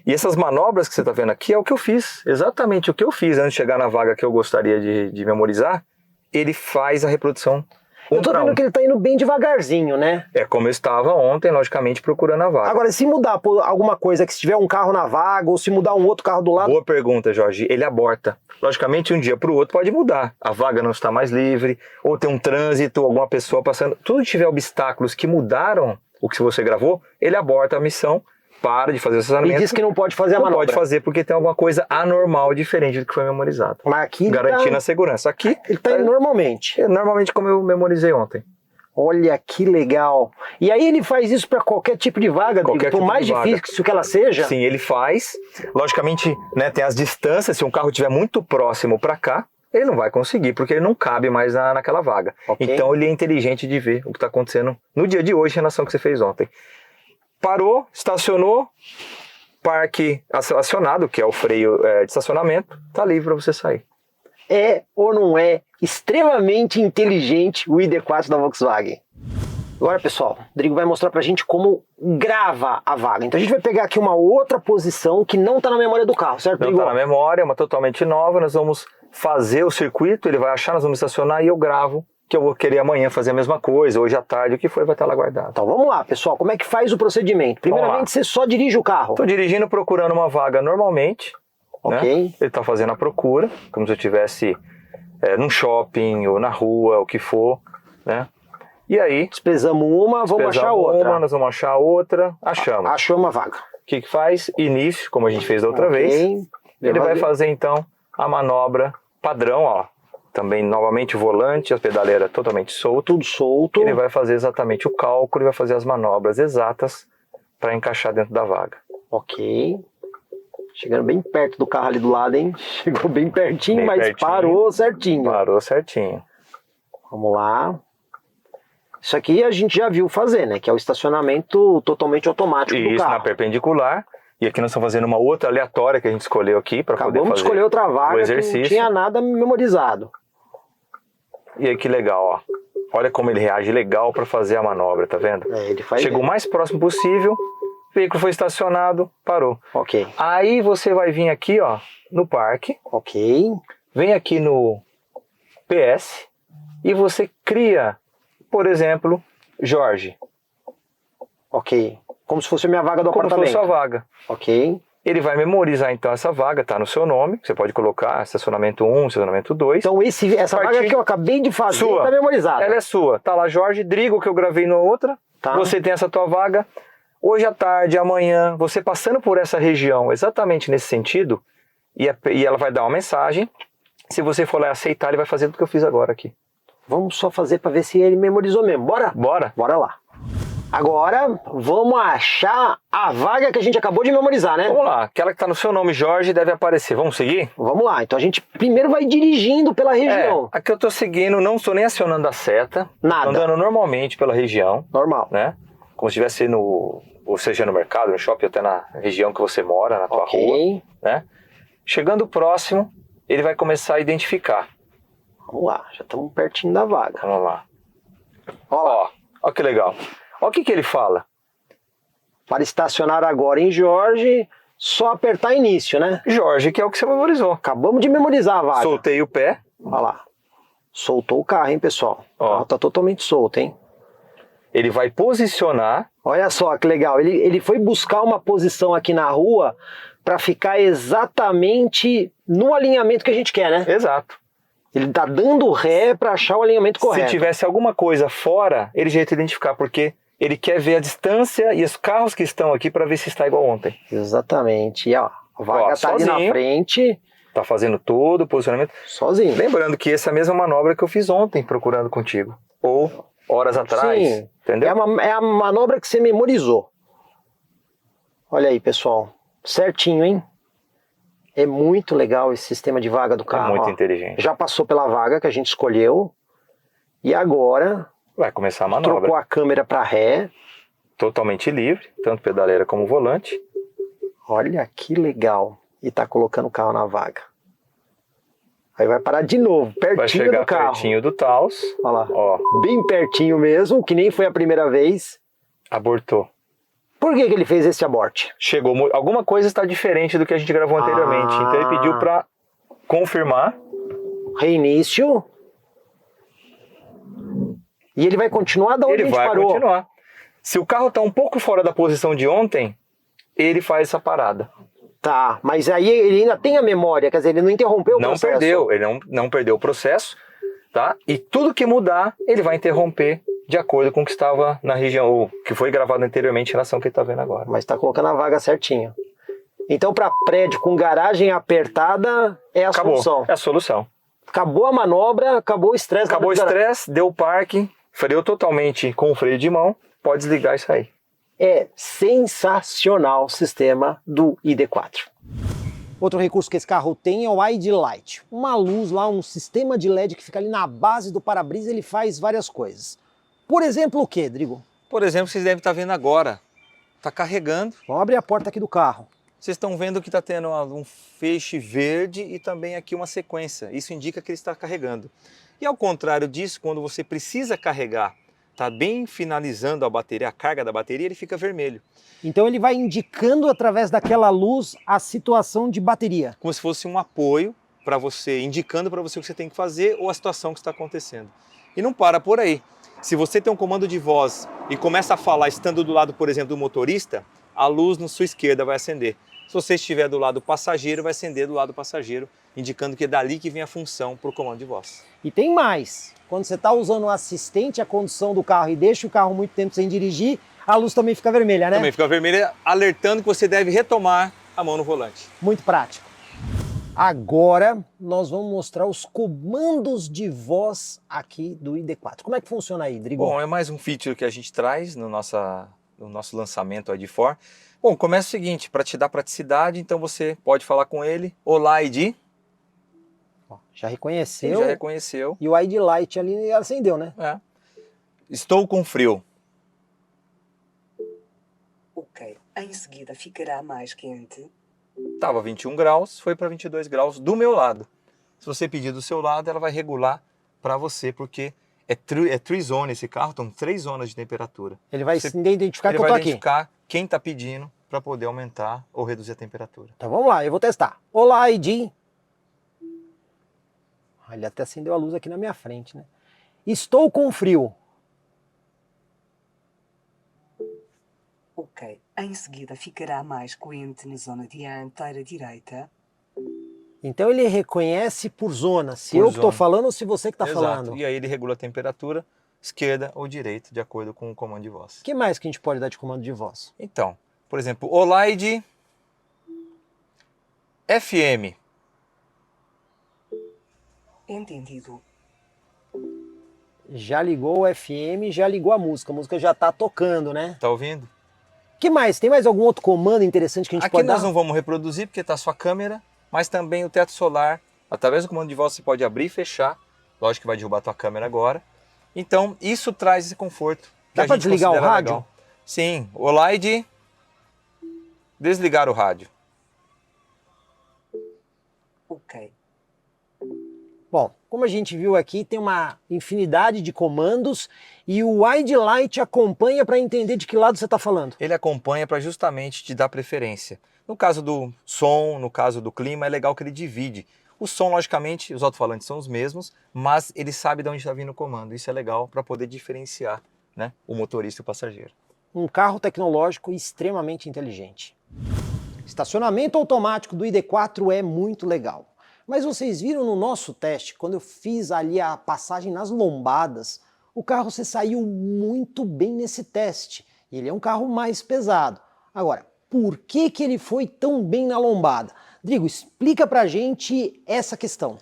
E essas manobras que você está vendo aqui é o que eu fiz, exatamente o que eu fiz antes de chegar na vaga que eu gostaria de memorizar. Ele faz a reprodução. Eu tô vendo que ele tá indo bem devagarzinho, né? É como eu estava ontem, logicamente, procurando a vaga. Agora, se mudar por alguma coisa, que se tiver um carro na vaga, ou se mudar um outro carro do lado... Boa pergunta, Jorge. Ele aborta. Logicamente, um dia para o outro pode mudar. A vaga não está mais livre, ou tem um trânsito, alguma pessoa passando. Tudo que tiver obstáculos que mudaram o que você gravou, ele aborta a missão, para de fazer o acessamento. E diz que não pode fazer a manobra. Não pode fazer porque tem alguma coisa anormal, diferente do que foi memorizado. Mas aqui garantindo a segurança. Aqui ele tá indo normalmente. Normalmente como eu memorizei ontem. Olha que legal. E aí ele faz isso para qualquer tipo de vaga, qualquer por tipo mais difícil que ela seja? Sim, ele faz. Logicamente, né, tem as distâncias. Se um carro estiver muito próximo para cá, ele não vai conseguir, porque ele não cabe mais naquela vaga. Então ele é inteligente de ver o que está acontecendo no dia de hoje em relação ao que você fez ontem. Parou, estacionou, parque acionado, que é o freio de estacionamento, tá livre para você sair. É ou não é extremamente inteligente o ID4 da Volkswagen? Agora, pessoal, o Rodrigo vai mostrar pra gente como grava a vaga. Então a gente vai pegar aqui uma outra posição que não tá na memória do carro, certo, Rodrigo? Não tá na memória, é uma totalmente nova. Nós vamos fazer o circuito, ele vai achar, nós vamos estacionar e eu gravo. Que eu vou querer amanhã fazer a mesma coisa, hoje à tarde, o que for, vai estar lá guardado. Então vamos lá, pessoal, como é que faz o procedimento? Primeiramente, você só dirige o carro. Estou dirigindo, procurando uma vaga normalmente. Ok. Né? Ele está fazendo a procura, como se eu estivesse num shopping ou na rua, o que for, né? E aí... Desprezamos uma, vamos achar outra. Nós vamos achar outra, achamos. Achou uma vaga. O que faz? Início, como a gente fez da outra vez. Ele vai fazer, então, a manobra padrão, ó. Também, novamente, o volante, a pedaleira totalmente solto. Tudo solto. Ele vai fazer exatamente o cálculo e vai fazer as manobras exatas para encaixar dentro da vaga. Ok. Chegando bem perto do carro ali do lado, hein? Chegou bem pertinho, mas pertinho, parou certinho. Parou certinho. Vamos lá. Isso aqui a gente já viu fazer, né? Que é o estacionamento totalmente automático do carro. Isso, na perpendicular. E aqui nós estamos fazendo uma outra aleatória que a gente escolheu aqui para poder fazer Acabamos de escolher outra vaga o exercício. Que não tinha nada memorizado. E aí que legal, ó. Olha como ele reage legal para fazer a manobra, tá vendo? Ele faz Chegou o mais próximo possível, o veículo foi estacionado, parou. Ok. Aí você vai vir aqui, ó, no parque. Ok. Vem aqui no PS e você cria, por exemplo, Jorge. Ok. Como se fosse a minha vaga do apartamento. Como se fosse a vaga. Ok. Ele vai memorizar então essa vaga, tá no seu nome, você pode colocar estacionamento 1, estacionamento 2. Então essa vaga que eu acabei de fazer tá memorizada. Ela é sua, tá lá Jorge, Drigo que eu gravei na outra, você tem essa tua vaga. Hoje à tarde, amanhã, você passando por essa região exatamente nesse sentido, e ela vai dar uma mensagem, se você for lá e aceitar, ele vai fazer tudo que eu fiz agora aqui. Vamos só fazer para ver se ele memorizou mesmo, bora? Bora. Bora lá. Agora, vamos achar a vaga que a gente acabou de memorizar, né? Vamos lá, aquela que está no seu nome, Jorge, deve aparecer. Vamos seguir? Vamos lá, então a gente primeiro vai dirigindo pela região. Aqui eu estou seguindo, não estou nem acionando a seta. Nada. Estou andando normalmente pela região. Normal. Né? Como se estivesse ou seja no mercado, no shopping, até na região que você mora, na tua rua, né? Chegando próximo, ele vai começar a identificar. Vamos lá, já estamos pertinho da vaga. Vamos lá. Ó que legal. Ó o que ele fala. Para estacionar agora em Jorge, só apertar início, né? Jorge, que é o que você memorizou. Acabamos de memorizar a vaga. Soltei o pé. Olha lá. Soltou o carro, hein, pessoal? O carro tá totalmente solto, hein? Ele vai posicionar. Olha só que legal. Ele foi buscar uma posição aqui na rua para ficar exatamente no alinhamento que a gente quer, né? Exato. Ele tá dando ré para achar o alinhamento correto. Se tivesse alguma coisa fora, ele já ia te identificar, porque ele quer ver a distância e os carros que estão aqui para ver se está igual ontem. Exatamente. E ó, a vaga tá ali na frente. Tá fazendo todo o posicionamento. Sozinho. Lembrando que essa é a mesma manobra que eu fiz ontem procurando contigo. Ou horas atrás. Sim. Entendeu? É a manobra que você memorizou. Olha aí, pessoal. Certinho, hein? É muito legal esse sistema de vaga do carro. É muito inteligente. Já passou pela vaga que a gente escolheu. E agora... vai começar a manobra. Trocou a câmera para ré. Totalmente livre, tanto pedaleira como volante. Olha que legal. E tá colocando o carro na vaga. Aí vai parar de novo, pertinho vai chegar do carro. Pertinho do Taos. Olha lá. Ó. Bem pertinho mesmo, que nem foi a primeira vez. Abortou. Por que ele fez esse aborte? Chegou, alguma coisa está diferente do que a gente gravou anteriormente. Então ele pediu para confirmar. Reinício. E ele vai continuar da onde a gente parou. Ele vai continuar. Se o carro está um pouco fora da posição de ontem, ele faz essa parada. Tá, mas aí ele ainda tem a memória, quer dizer, ele não interrompeu o processo. Não perdeu, ele não perdeu o processo, tá? E tudo que mudar, ele vai interromper de acordo com o que estava na região, ou que foi gravado anteriormente em relação ao que ele está vendo agora. Mas está colocando a vaga certinho. Então, para prédio com garagem apertada, é a solução. É a solução. Acabou a manobra, acabou o estresse. Acabou o estresse, deu o parque, freou totalmente com o freio de mão, pode desligar isso aí. É sensacional o sistema do ID4. Outro recurso que esse carro tem é o ID Light. Uma luz lá, um sistema de LED que fica ali na base do para-brisa, ele faz várias coisas. Por exemplo, o que, Drigo? Por exemplo, vocês devem estar vendo agora. Está carregando. Vamos abrir a porta aqui do carro. Vocês estão vendo que está tendo um feixe verde e também aqui uma sequência. Isso indica que ele está carregando. E ao contrário disso, quando você precisa carregar, está bem finalizando a bateria, a carga da bateria, ele fica vermelho. Então ele vai indicando através daquela luz a situação de bateria. Como se fosse um apoio para você, indicando para você o que você tem que fazer ou a situação que está acontecendo. E não para por aí. Se você tem um comando de voz e começa a falar estando do lado, por exemplo, do motorista, a luz na sua esquerda vai acender. Se você estiver do lado do passageiro, vai acender do lado do passageiro, indicando que é dali que vem a função para o comando de voz. E tem mais. Quando você está usando o assistente à condução do carro e deixa o carro muito tempo sem dirigir, a luz também fica vermelha, né? Também fica vermelha, alertando que você deve retomar a mão no volante. Muito prático. Agora nós vamos mostrar os comandos de voz aqui do ID4. Como é que funciona aí, Drigo? Bom, é mais um feature que a gente traz no nosso lançamento ID4. Bom, começa o seguinte, para te dar praticidade, então você pode falar com ele, olá ID. Já reconheceu. Ele já reconheceu. E o ID Light ali acendeu, né? É. Estou com frio. Ok, em seguida ficará mais quente. Estava 21 graus, foi para 22 graus do meu lado. Se você pedir do seu lado, ela vai regular para você, porque é three zone esse carro, então 3 zonas de temperatura. Ele vai identificar que eu tô aqui. Ele vai identificar quem está pedindo para poder aumentar ou reduzir a temperatura. Então vamos lá, eu vou testar. Olá, ID. Ele até acendeu a luz aqui na minha frente, né? Estou com frio. Ok, em seguida ficará mais quente na zona dianteira direita. Então ele reconhece por zona, se eu que estou falando ou se você que está falando. E aí ele regula a temperatura, esquerda ou direita, de acordo com o comando de voz. O que mais que a gente pode dar de comando de voz? Então, por exemplo, olá ID FM. Entendido. Já ligou o FM, já ligou a música já está tocando, né? Tá ouvindo? O que mais? Tem mais algum outro comando interessante que a gente pode dar? Aqui nós não vamos reproduzir porque está a sua câmera, mas também o teto solar. Através do comando de voz você pode abrir e fechar. Lógico que vai derrubar a tua câmera agora. Então isso traz esse conforto. Dá para desligar o rádio? Legal. Sim. Olá ID desligar o rádio. Ok. Bom, como a gente viu aqui, tem uma infinidade de comandos e o ID Light acompanha para entender de que lado você está falando. Ele acompanha para justamente te dar preferência. No caso do som, no caso do clima, é legal que ele divide. O som, logicamente, os alto-falantes são os mesmos, mas ele sabe de onde está vindo o comando. Isso é legal para poder diferenciar, né, o motorista e o passageiro. Um carro tecnológico extremamente inteligente. Estacionamento automático do ID4 é muito legal. Mas vocês viram no nosso teste, quando eu fiz ali a passagem nas lombadas, o carro se saiu muito bem nesse teste. Ele é um carro mais pesado. Agora, por que ele foi tão bem na lombada? Drigo, explica pra gente essa questão.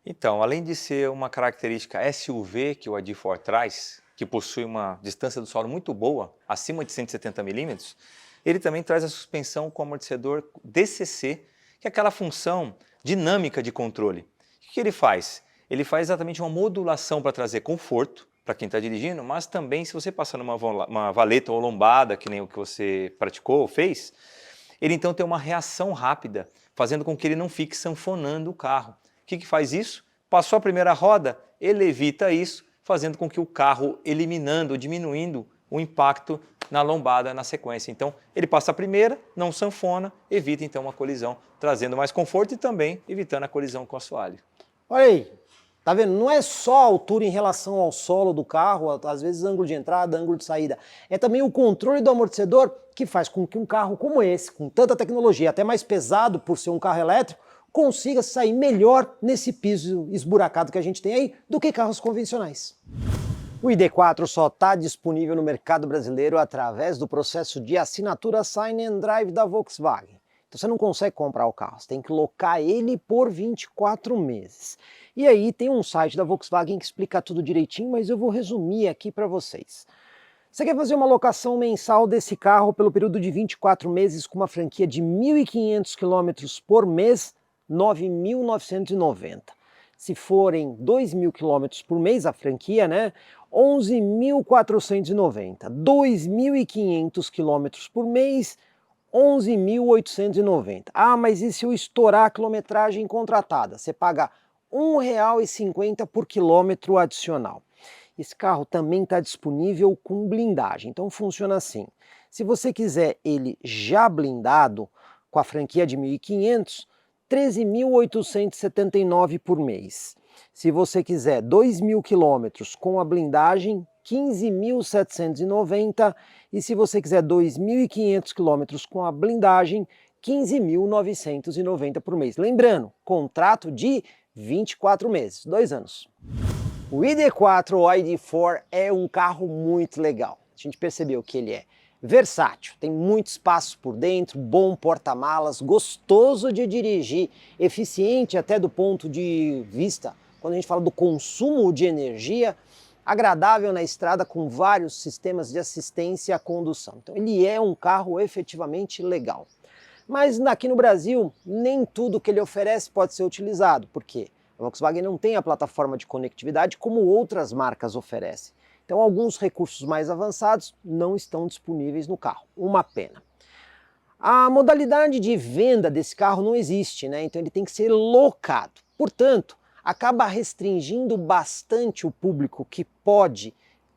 Então, além de ser uma característica SUV que o ID4 traz, que possui uma distância do solo muito boa, acima de 170 milímetros, ele também traz a suspensão com amortecedor DCC, que é aquela função dinâmica de controle. O que ele faz? Ele faz exatamente uma modulação para trazer conforto para quem está dirigindo, mas também se você passar numa valeta ou lombada, que nem o que você praticou ou fez, ele então tem uma reação rápida, fazendo com que ele não fique sanfonando o carro. O que faz isso? Passou a primeira roda, ele evita isso, fazendo com que o carro eliminando, diminuindo o impacto na lombada na sequência. Então, ele passa a primeira, não sanfona, evita então uma colisão, trazendo mais conforto e também evitando a colisão com o assoalho. Olha aí, tá vendo? Não é só a altura em relação ao solo do carro, às vezes ângulo de entrada, ângulo de saída. É também o controle do amortecedor que faz com que um carro como esse, com tanta tecnologia, até mais pesado por ser um carro elétrico, consiga sair melhor nesse piso esburacado que a gente tem aí do que carros convencionais. O ID4 só está disponível no mercado brasileiro através do processo de assinatura Sign and Drive da Volkswagen. Então você não consegue comprar o carro, você tem que locar ele por 24 meses. E aí tem um site da Volkswagen que explica tudo direitinho, mas eu vou resumir aqui para vocês. Você quer fazer uma locação mensal desse carro pelo período de 24 meses com uma franquia de 1.500 km por mês, R$ 9.990. Se forem 2.000 km por mês a franquia, né? 11.490. 2.500 km por mês, 11.890. Ah, mas e se eu estourar a quilometragem contratada? Você paga R$ 1,50 por quilômetro adicional. Esse carro também está disponível com blindagem, então funciona assim. Se você quiser ele já blindado, com a franquia de 1.500, R$ 13.879 por mês. Se você quiser 2.000 quilômetros com a blindagem, 15.790, e se você quiser 2.500 quilômetros com a blindagem, 15.990 por mês. Lembrando, contrato de 24 meses, 2 anos. O ID4 ou ID4 é um carro muito legal. A gente percebeu que ele é versátil, tem muito espaço por dentro, bom porta-malas, gostoso de dirigir, eficiente até do ponto de vista, quando a gente fala do consumo de energia, agradável na estrada com vários sistemas de assistência à condução. Então ele é um carro efetivamente legal. Mas aqui no Brasil, nem tudo que ele oferece pode ser utilizado, porque a Volkswagen não tem a plataforma de conectividade como outras marcas oferecem. Então alguns recursos mais avançados não estão disponíveis no carro, uma pena. A modalidade de venda desse carro não existe, né? Então ele tem que ser locado. Portanto, acaba restringindo bastante o público que pode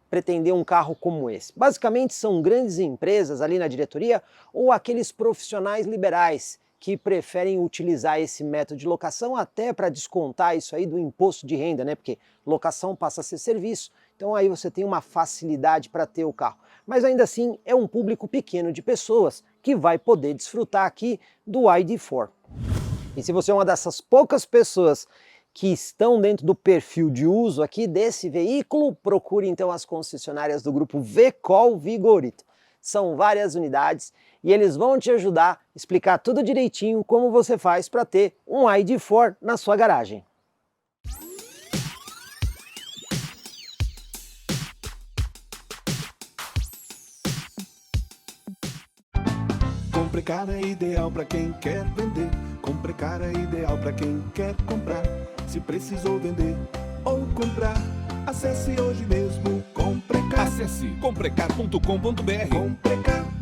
pretender um carro como esse. Basicamente são grandes empresas ali na diretoria ou aqueles profissionais liberais que preferem utilizar esse método de locação até para descontar isso aí do imposto de renda, né? Porque locação passa a ser serviço, então aí você tem uma facilidade para ter o carro. Mas ainda assim é um público pequeno de pessoas que vai poder desfrutar aqui do ID4. E se você é uma dessas poucas pessoas que estão dentro do perfil de uso aqui desse veículo, procure então as concessionárias do grupo Vecol Vigorito. São várias unidades e eles vão te ajudar a explicar tudo direitinho como você faz para ter um ID4 na sua garagem. Comprecar é ideal para quem quer vender. Comprecar é ideal para quem quer comprar. Se precisou vender ou comprar, acesse hoje mesmo Comprecar. Acesse comprecar.com.br. Comprecar.